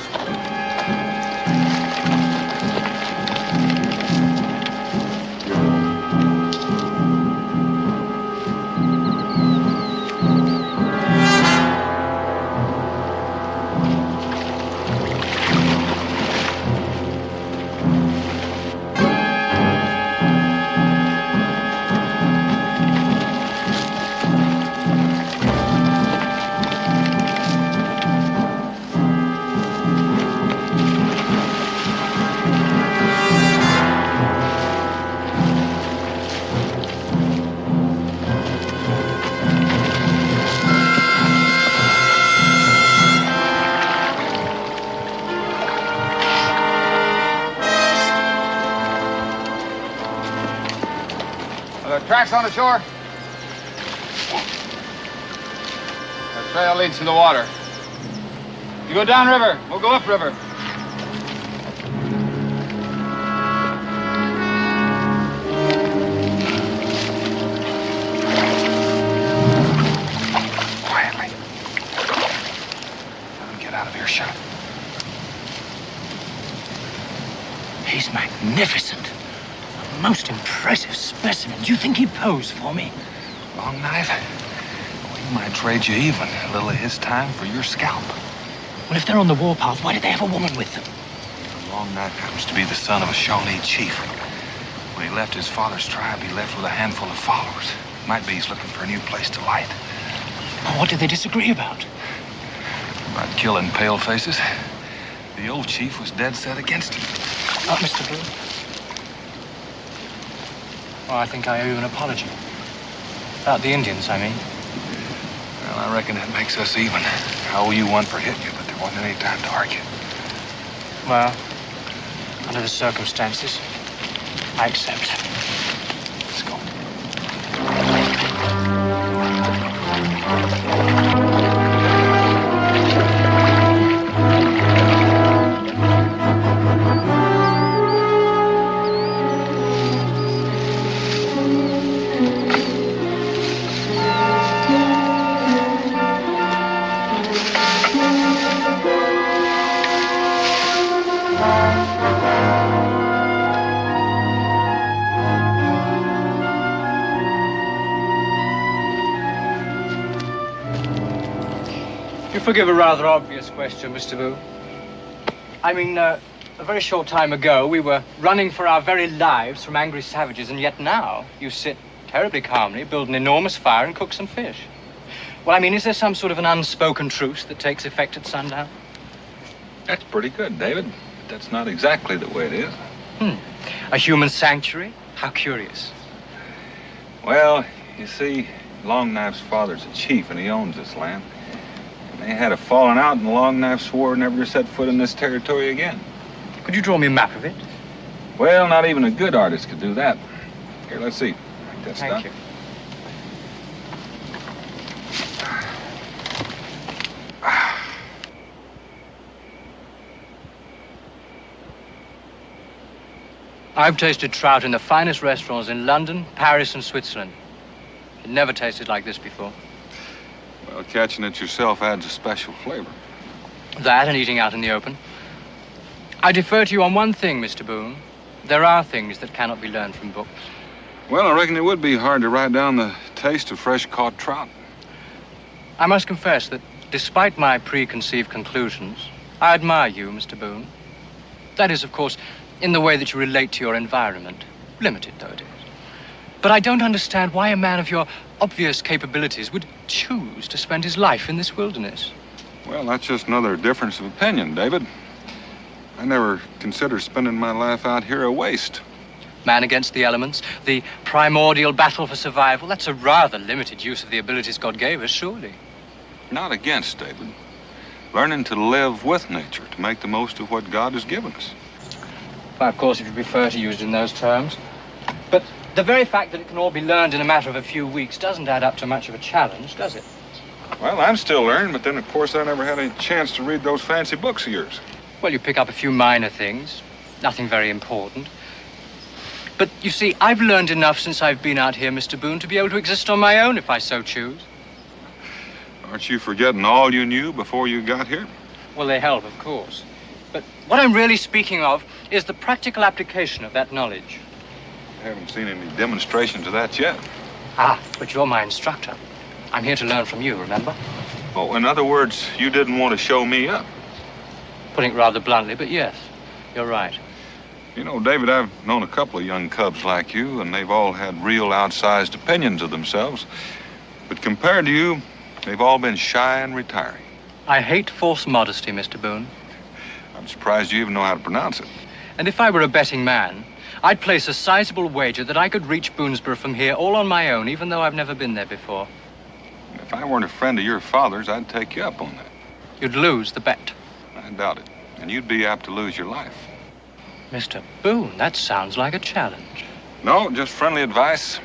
Tracks on the shore. The trail leads to the water. You go downriver, we'll go upriver. Quietly. Let him get out of earshot. He's magnificent. Most impressive specimen. Do you think he'd pose for me? Long knife? Well, he might trade you even a little of his time for your scalp. Well, if they're on the warpath, why did they have a woman with them? The Long Knife happens to be the son of a Shawnee chief. When he left his father's tribe, he left with a handful of followers. Might be he's looking for a new place to light. Well, what did they disagree about? About killing pale faces. The old chief was dead set against him. Mr. Boone. Well, I think I owe you an apology. About the Indians, I mean. Well, I reckon that makes us even. I owe you one for hitting you, but there wasn't any time to argue. Well, under the circumstances, I accept. Let's go. You forgive a rather obvious question, Mr. Boone. I mean, a very short time ago, we were running for our very lives from angry savages, and yet now you sit terribly calmly, build an enormous fire, and cook some fish. Well, I mean, is there some sort of an unspoken truce that takes effect at sundown? That's pretty good, David. But that's not exactly the way it is. A human sanctuary? How curious. Well, you see, Long Knife's father's a chief, and he owns this land. And they had a falling out, and Long Knife swore never to set foot in this territory again. Could you draw me a map of it? Well, not even a good artist could do that. Here, let's see. That's Thank you. I've tasted trout in the finest restaurants in London, Paris, and Switzerland. It never tasted like this before. Well, catching it yourself adds a special flavor. That and eating out in the open. I defer to you on one thing, Mr. Boone. There are things that cannot be learned from books. Well, I reckon it would be hard to write down the taste of fresh-caught trout. I must confess that, despite my preconceived conclusions, I admire you, Mr. Boone. That is, of course, in the way that you relate to your environment, limited though it is. But I don't understand why a man of your obvious capabilities would choose to spend his life in this wilderness. Well, that's just another difference of opinion, David. I never consider spending my life out here a waste. Man against the elements, the primordial battle for survival, that's a rather limited use of the abilities God gave us, surely. Not against, David. Learning to live with nature, to make the most of what God has given us. Well, of course, if you prefer to use it in those terms. But the very fact that it can all be learned in a matter of a few weeks doesn't add up to much of a challenge, does it? Well, I'm still learning, but then, of course, I never had any chance to read those fancy books of yours. Well, you pick up a few minor things, nothing very important. But, you see, I've learned enough since I've been out here, Mr. Boone, to be able to exist on my own if I so choose. Aren't you forgetting all you knew before you got here? Well, they help, of course. But what I'm really speaking of is the practical application of that knowledge. I haven't seen any demonstrations of that yet. Ah, but you're my instructor. I'm here to learn from you, remember? Oh, in other words, you didn't want to show me up. Putting it rather bluntly, but yes, you're right. You know, David, I've known a couple of young cubs like you, and they've all had real outsized opinions of themselves. But compared to you, they've all been shy and retiring. I hate false modesty, Mr. Boone. I'm surprised you even know how to pronounce it. And if I were a betting man, I'd place a sizable wager that I could reach Boonesboro from here all on my own, even though I've never been there before. If I weren't a friend of your father's, I'd take you up on that. You'd lose the bet. I doubt it. And you'd be apt to lose your life. Mr. Boone, that sounds like a challenge. No, just friendly advice.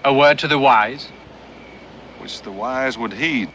A word to the wise? Which the wise would heed.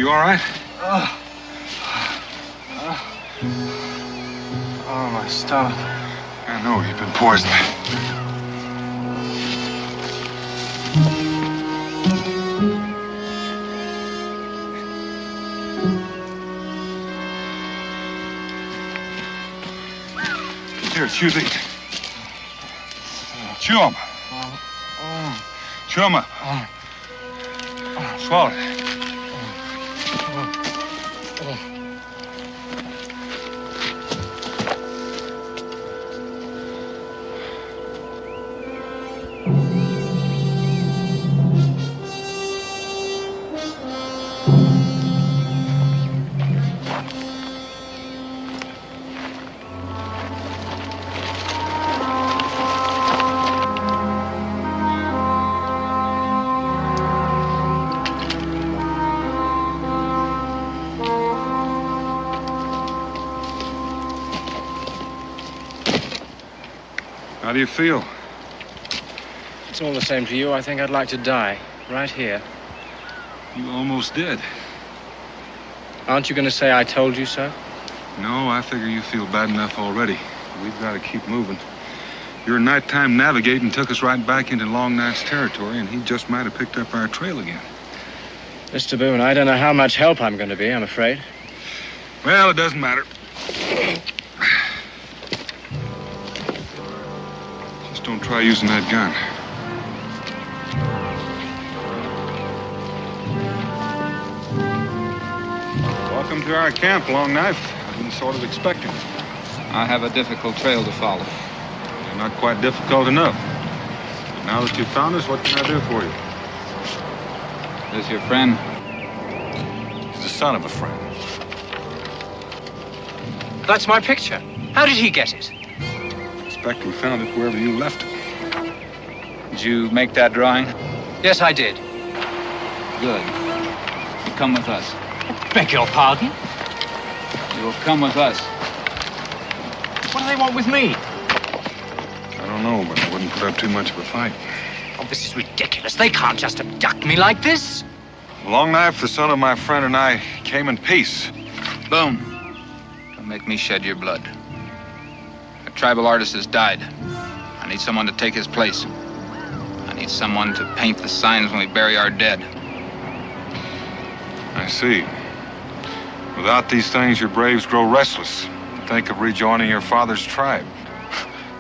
You all right? Oh, my stomach. I know you've been poisoned. Here, chew these. Chew them. Chew them up. Swallow it. How do you feel? It's all the same to you. I think I'd like to die. Right here. You almost did. Aren't you going to say I told you so? No, I figure you feel bad enough already. We've got to keep moving. Your nighttime navigating took us right back into Long Knife's territory, and he just might have picked up our trail again. Mr. Boone, I don't know how much help I'm going to be, I'm afraid. Well, it doesn't matter. Just don't try using that gun. Welcome to our camp, Long Knife. I've been sort of expecting it. I have a difficult trail to follow. Not quite difficult enough. But now that you've found us, what can I do for you? Is this your friend? He's the son of a friend. That's my picture. How did he get it? I expect we found it wherever you left it. Did you make that drawing? Yes, I did. Good. You come with us. Beg your pardon? You will come with us. What do they want with me? I don't know, but I wouldn't put up too much of a fight. Oh, this is ridiculous. They can't just abduct me like this. Long Knife, the son of my friend, and I came in peace. Boone, don't make me shed your blood. A tribal artist has died. I need someone to take his place. I need someone to paint the signs when we bury our dead. I see. Without these things, your braves grow restless. Think of rejoining your father's tribe.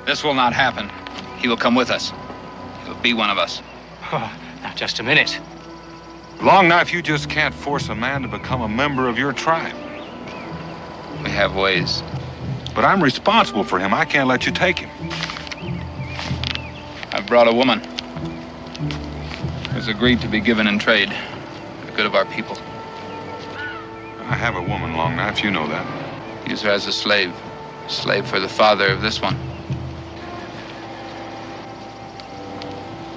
This will not happen. He will come with us. He'll be one of us. Oh, now, just a minute. Long Knife, you just can't force a man to become a member of your tribe. We have ways. But I'm responsible for him. I can't let you take him. I've brought a woman who's agreed to be given in trade for the good of our people. I have a woman, Long Knife. You know that. Use her as a slave. Slave for the father of this one.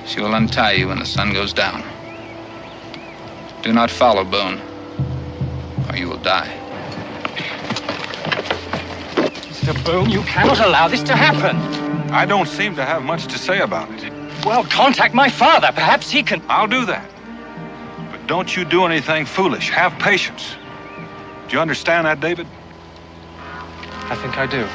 She will untie you when the sun goes down. Do not follow, Boone, or you will die. Mr. Boone, you cannot allow this to happen. I don't seem to have much to say about it. Well, contact my father. Perhaps he can... I'll do that. But don't you do anything foolish. Have patience. Do you understand that, David? I think I do.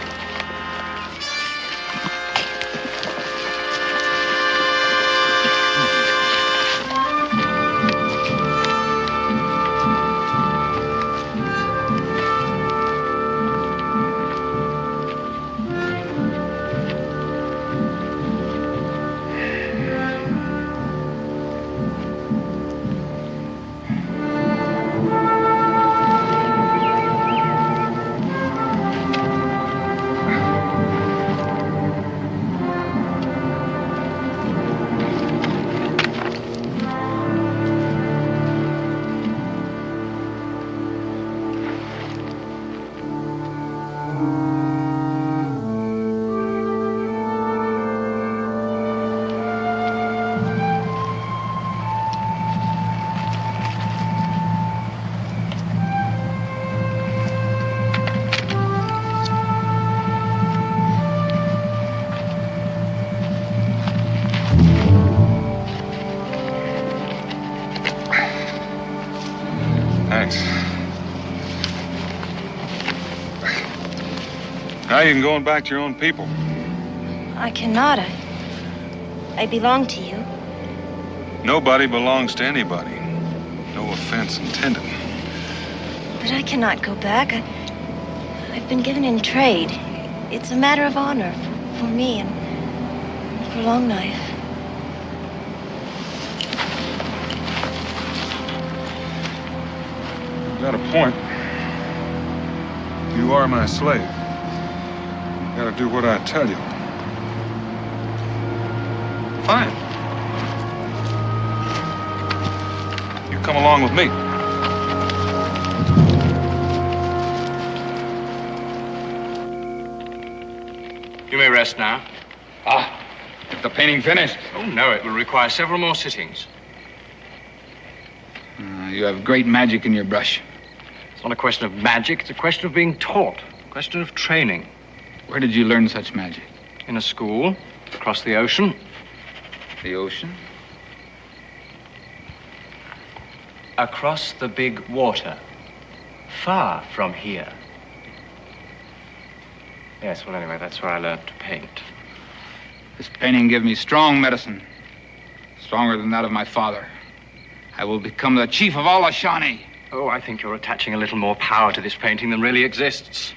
Now you can go back to your own people. I cannot. I belong to you. Nobody belongs to anybody. No offense intended. But I cannot go back. I've been given in trade. It's a matter of honor for me and for Longknife. You got a point. You are my slave. You gotta do what I tell you. Fine. You come along with me. You may rest now. Ah, is the painting finished? Oh, no, it will require several more sittings. You have great magic in your brush. It's not a question of magic, it's a question of being taught, a question of training. Where did you learn such magic? In a school, across the ocean. The ocean? Across the big water. Far from here. Yes, well, anyway, that's where I learned to paint. This painting gives me strong medicine. Stronger than that of my father. I will become the chief of all the Shawnee. Oh, I think you're attaching a little more power to this painting than really exists.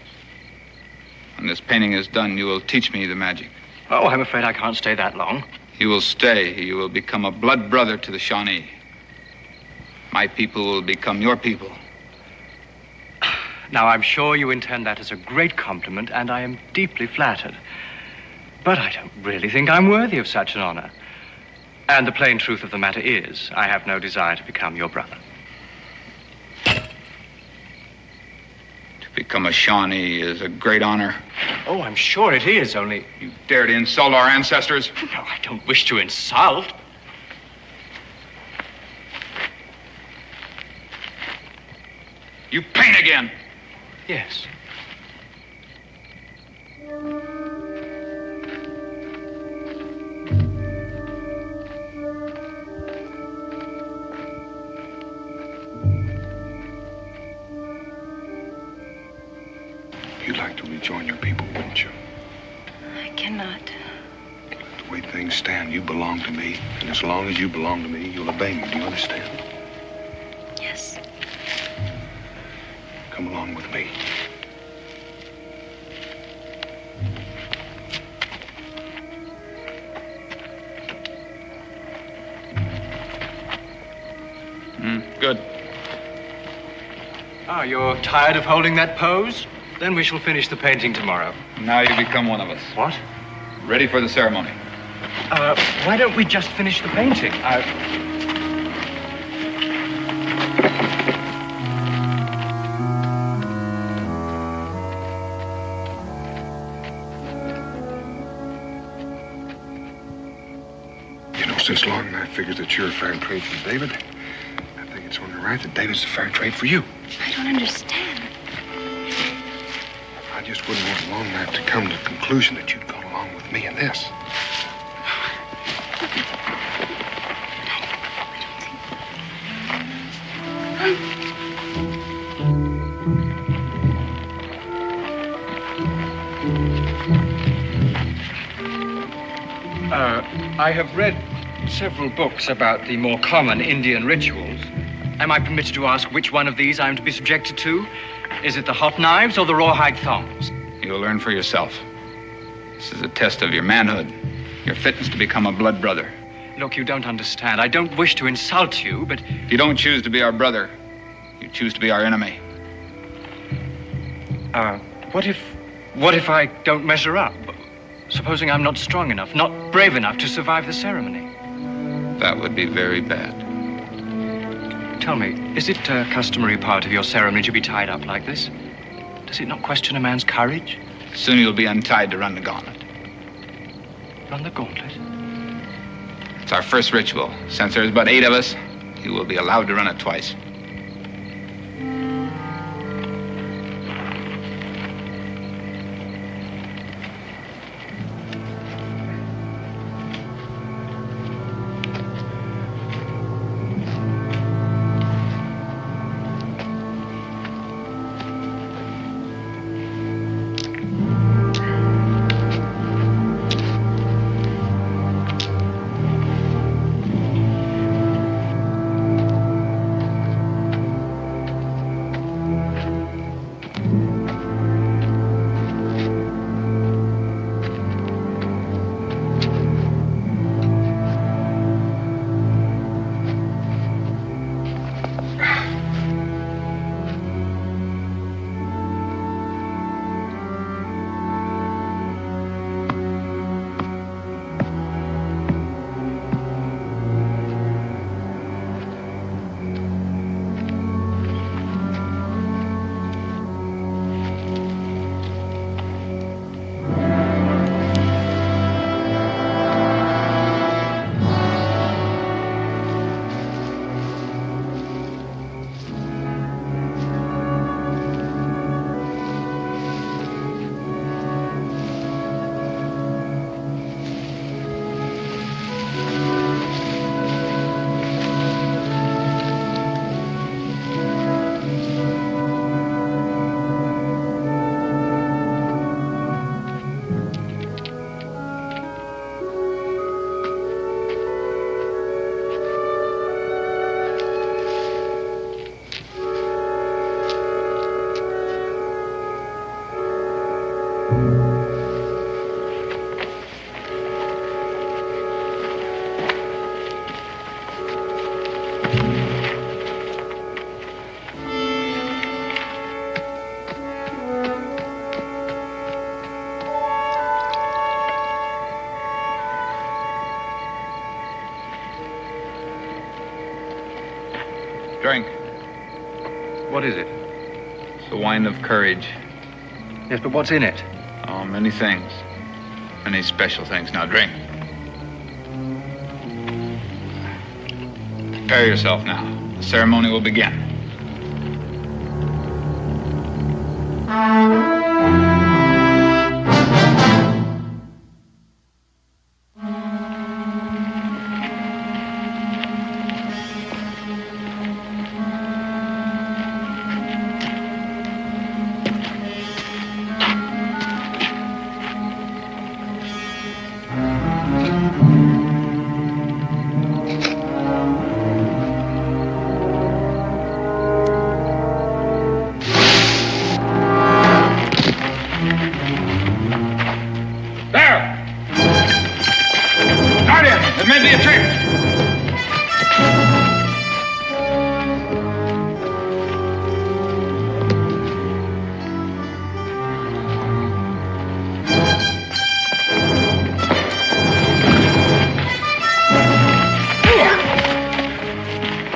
When this painting is done, you will teach me the magic. Oh, I'm afraid I can't stay that long. You will stay. You will become a blood brother to the Shawnee. My people will become your people. Now, I'm sure you intend that as a great compliment, and I am deeply flattered. But I don't really think I'm worthy of such an honor. And the plain truth of the matter is, I have no desire to become your brother. To become a Shawnee is a great honor. Oh, I'm sure it is, only... You dare to insult our ancestors? No, I don't wish to insult. You paint again. Yes. You'd like to rejoin your people, wouldn't you? I cannot. The way things stand, you belong to me. And as long as you belong to me, you'll obey me. Do you understand? Yes. Come along with me. Good. Ah, you're tired of holding that pose? Then we shall finish the painting tomorrow. Now you become one of us. What? Ready for the ceremony. Why don't we just finish the painting? You know, since Longknife figures that you're a fair trade for David, I think it's only right that David's a fair trade for you. I don't understand. I just wouldn't want Longknife to come to the conclusion that you'd gone along with me in this. I have read several books about the more common Indian rituals. Am I permitted to ask which one of these I am to be subjected to? Is it the hot knives or the rawhide thongs? You'll learn for yourself. This is a test of your manhood, your fitness to become a blood brother. Look, you don't understand. I don't wish to insult you, but... If you don't choose to be our brother, you choose to be our enemy. What if I don't measure up? Supposing I'm not strong enough, not brave enough to survive the ceremony? That would be very bad. Tell me, is it a customary part of your ceremony to be tied up like this? Does it not question a man's courage? Soon you'll be untied to run the gauntlet. Run the gauntlet? It's our first ritual. Since there's but 8 of us, you will be allowed to run it twice. Drink. What is it? It's the wine of courage. Yes, but what's in it? Oh, many things. Many special things. Now, drink. Prepare yourself now. The ceremony will begin.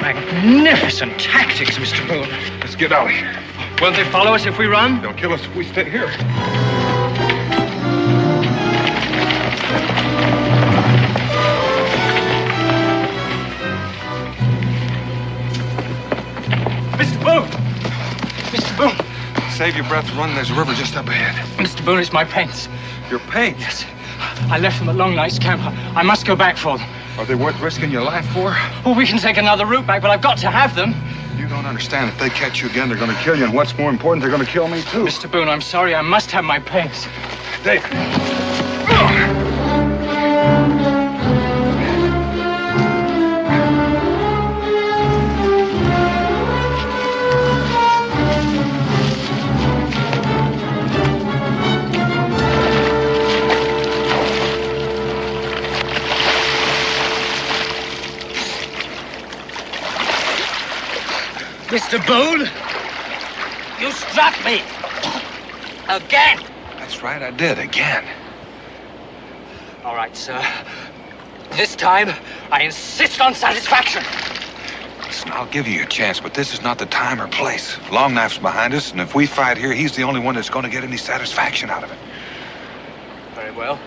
Magnificent tactics, Mr. Boone. Let's get out of here. Won't they follow us if we run? They'll kill us if we stay here. Mr. Boone! Mr. Boone! Save your breath and run. There's a river just up ahead. Mr. Boone, it's my paints. Your paints? Yes. I left them at Long Night's camp. I must go back for them. Are they worth risking your life for? Well, we can take another route back, but I've got to have them. You don't understand. If they catch you again, they're going to kill you. And what's more important, they're going to kill me, too. Mr. Boone, I'm sorry. I must have my paints. David. Mr. Boone, you struck me. Again. That's right, I did, again. All right, sir. This time, I insist on satisfaction. Listen, I'll give you a chance, but this is not the time or place. Long Knife's behind us, and if we fight here, he's the only one that's going to get any satisfaction out of it. Very well.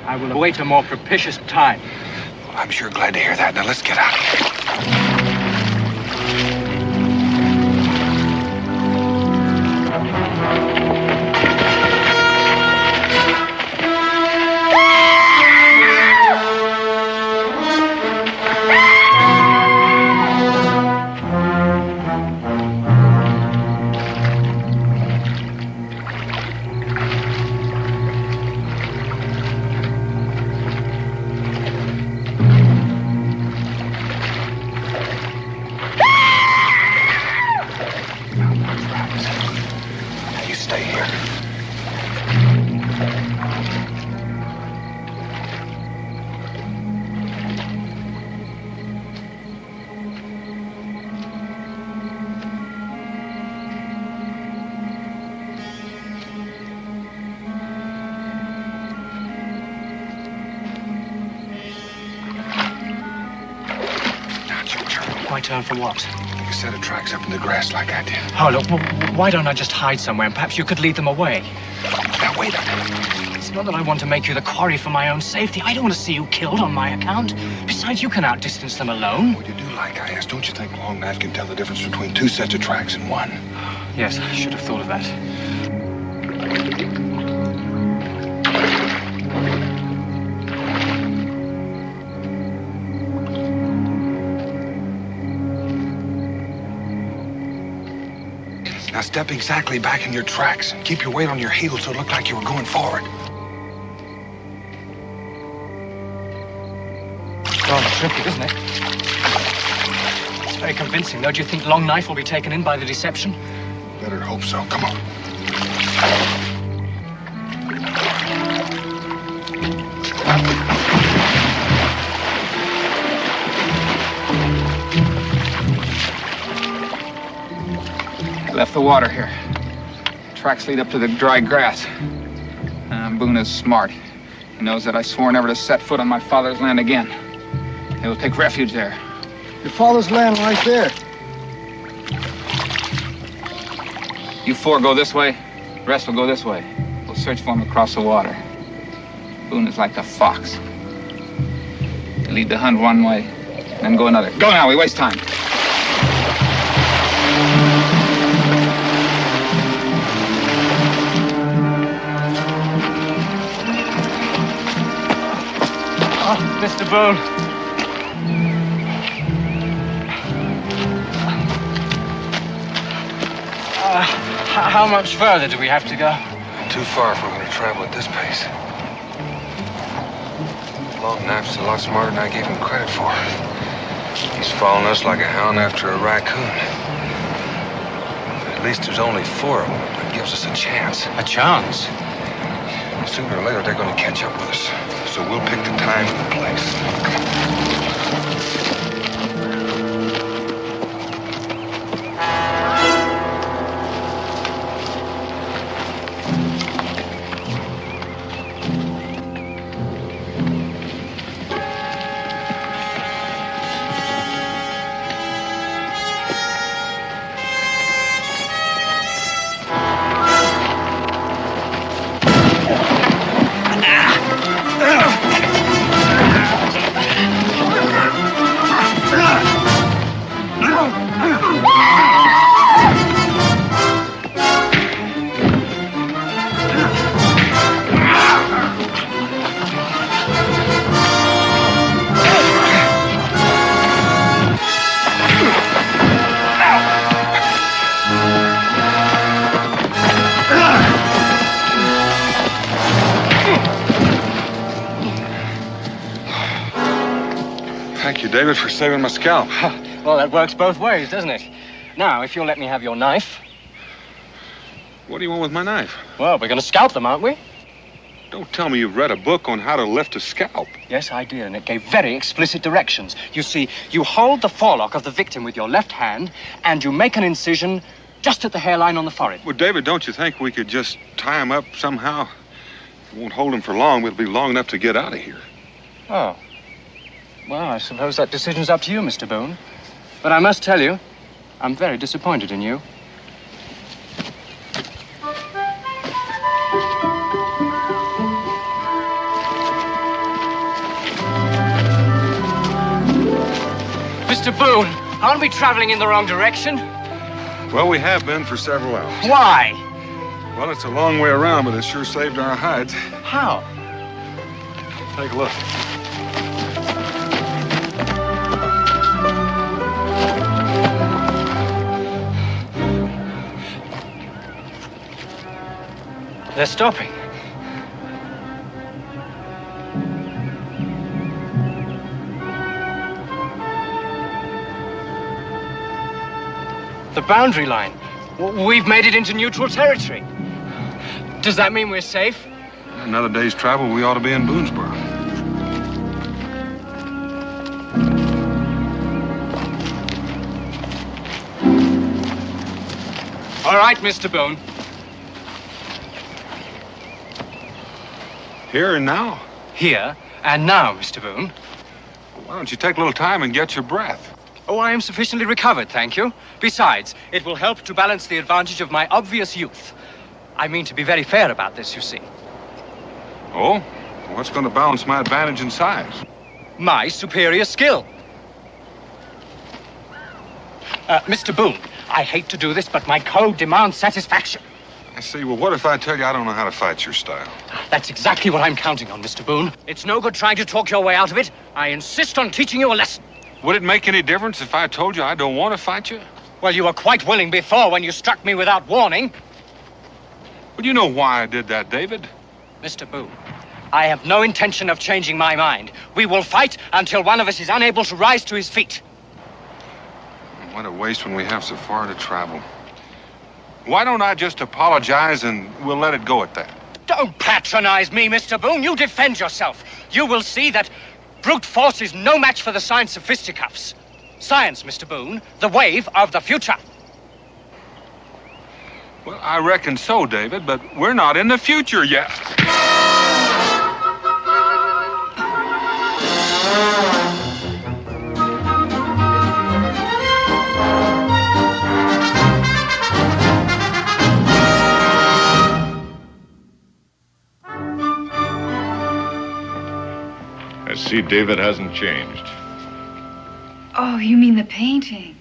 I will await a more propitious time. Well, I'm sure glad to hear that. Now, let's get out of here. Turn for what? Take a set of tracks up in the grass like I did. Oh, look, why don't I just hide somewhere and perhaps you could lead them away? Now, wait a minute. It's not that I want to make you the quarry for my own safety. I don't want to see you killed on my account. Besides, you can outdistance them alone. Well, you do like I asked. Don't you think Long Knife can tell the difference between two sets of tracks and one? Yes, I should have thought of that. Now step exactly back in your tracks. Keep your weight on your heels so it looked like you were going forward. Rather tricky, isn't it? It's very convincing, though. Do you think Long Knife will be taken in by the deception? Better hope so. Come on. I left the water here. Tracks lead up to the dry grass. Boone is smart. He knows that I swore never to set foot on my father's land again. He will take refuge there. Your father's land right there. You four go this way, the rest will go this way. We'll search for him across the water. Boone is like a fox. They lead the hunt one way, then go another. Go now, we waste time. Mr. Boone. How much further do we have to go? Too far if we're going to travel at this pace. Long Knife's a lot smarter than I gave him credit for. He's following us like a hound after a raccoon. At least there's only 4 of them. That gives us a chance. A chance? Sooner or later, they're going to catch up with us. So we'll pick the time and the place. Thank you, David, for saving my scalp. Well, that works both ways, doesn't it? Now, if you'll let me have your knife. What do you want with my knife? Well, we're going to scalp them, aren't we? Don't tell me you've read a book on how to lift a scalp. Yes, I did, and it gave very explicit directions. You see, you hold the forelock of the victim with your left hand, and you make an incision just at the hairline on the forehead. Well, David, don't you think we could just tie him up somehow? It won't hold him for long, but it'll be long enough to get out of here. Oh. Well, I suppose that decision's up to you, Mr. Boone. But I must tell you, I'm very disappointed in you. Mr. Boone, aren't we traveling in the wrong direction? Well, we have been for several hours. Why? Well, it's a long way around, but it sure saved our hides. How? Take a look. They're stopping. The boundary line. We've made it into neutral territory. Does that mean we're safe? Another day's travel, we ought to be in Boonesboro. All right, Mr. Boone. Here and now? Here and now, Mr. Boone. Why don't you take a little time and get your breath? Oh, I am sufficiently recovered, thank you. Besides, it will help to balance the advantage of my obvious youth. I mean to be very fair about this, you see. Oh? What's going to balance my advantage in size? My superior skill. Mr. Boone, I hate to do this, but my code demands satisfaction. I see. Well, what if I tell you I don't know how to fight your style? That's exactly what I'm counting on, Mr. Boone. It's no good trying to talk your way out of it. I insist on teaching you a lesson. Would it make any difference if I told you I don't want to fight you? Well, you were quite willing before when you struck me without warning. Well, you know why I did that, David. Mr. Boone, I have no intention of changing my mind. We will fight until one of us is unable to rise to his feet. What a waste when we have so far to travel. Why don't I just apologize and we'll let it go at that? Don't patronize me, Mr. Boone. You defend yourself. You will see that brute force is no match for the science of fisticuffs. Science, Mr. Boone, the wave of the future. Well, I reckon so, David, but we're not in the future yet. I see David hasn't changed. Oh, you mean the painting?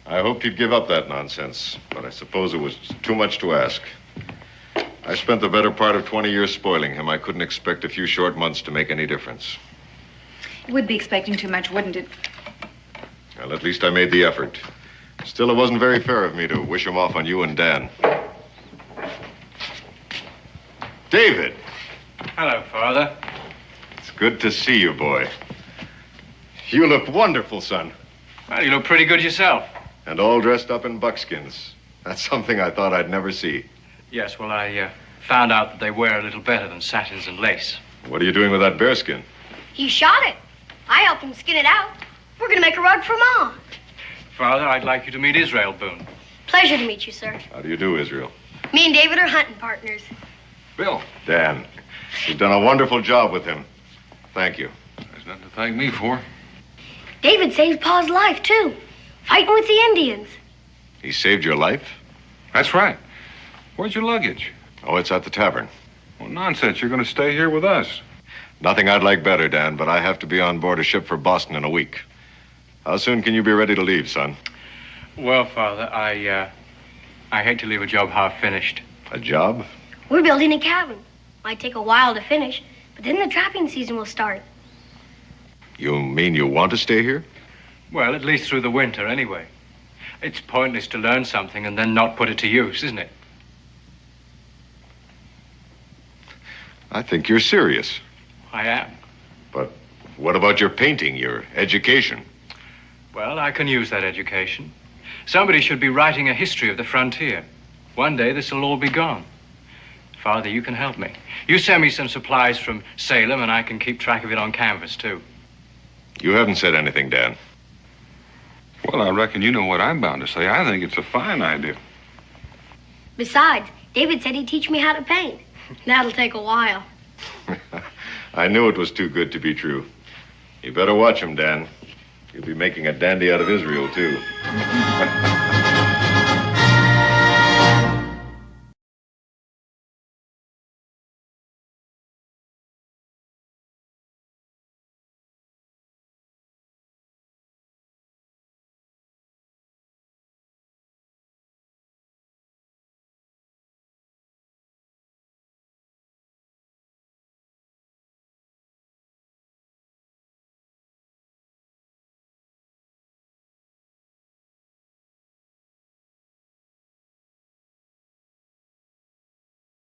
I hoped he'd give up that nonsense, but I suppose it was too much to ask. I spent the better part of 20 years spoiling him. I couldn't expect a few short months to make any difference. You would be expecting too much, wouldn't it? Well, at least I made the effort. Still, it wasn't very fair of me to wish him off on you and Dan. David! Hello, Father. It's good to see you, boy. You look wonderful, son. Well, you look pretty good yourself. And all dressed up in buckskins. That's something I thought I'd never see. Yes, well, I found out that they wear a little better than satins and lace. What are you doing with that bearskin? He shot it. I helped him skin it out. We're going to make a rug for Mom. Father, I'd like you to meet Israel Boone. Pleasure to meet you, sir. How do you do, Israel? Me and David are hunting partners. Bill. Dan. You've done a wonderful job with him. Thank you. There's nothing to thank me for. David saved Pa's life, too. Fighting with the Indians. He saved your life? That's right. Where's your luggage? Oh, it's at the tavern. Well, nonsense. You're going to stay here with us. Nothing I'd like better, Dan, but I have to be on board a ship for Boston in a week. How soon can you be ready to leave, son? Well, Father, I hate to leave a job half finished. A job? We're building a cabin. Might take a while to finish, but then the trapping season will start. You mean you want to stay here? Well, at least through the winter, anyway. It's pointless to learn something and then not put it to use, isn't it? I think you're serious. I am. But what about your painting, your education? Well, I can use that education. Somebody should be writing a history of the frontier. One day, this will all be gone. Father, you can help me. You send me some supplies from Salem, and I can keep track of it on canvas, too. You haven't said anything, Dan. Well, I reckon you know what I'm bound to say. I think it's a fine idea. Besides, David said he'd teach me how to paint. That'll take a while. I knew it was too good to be true. You better watch him, Dan. You'll be making a dandy out of Israel, too.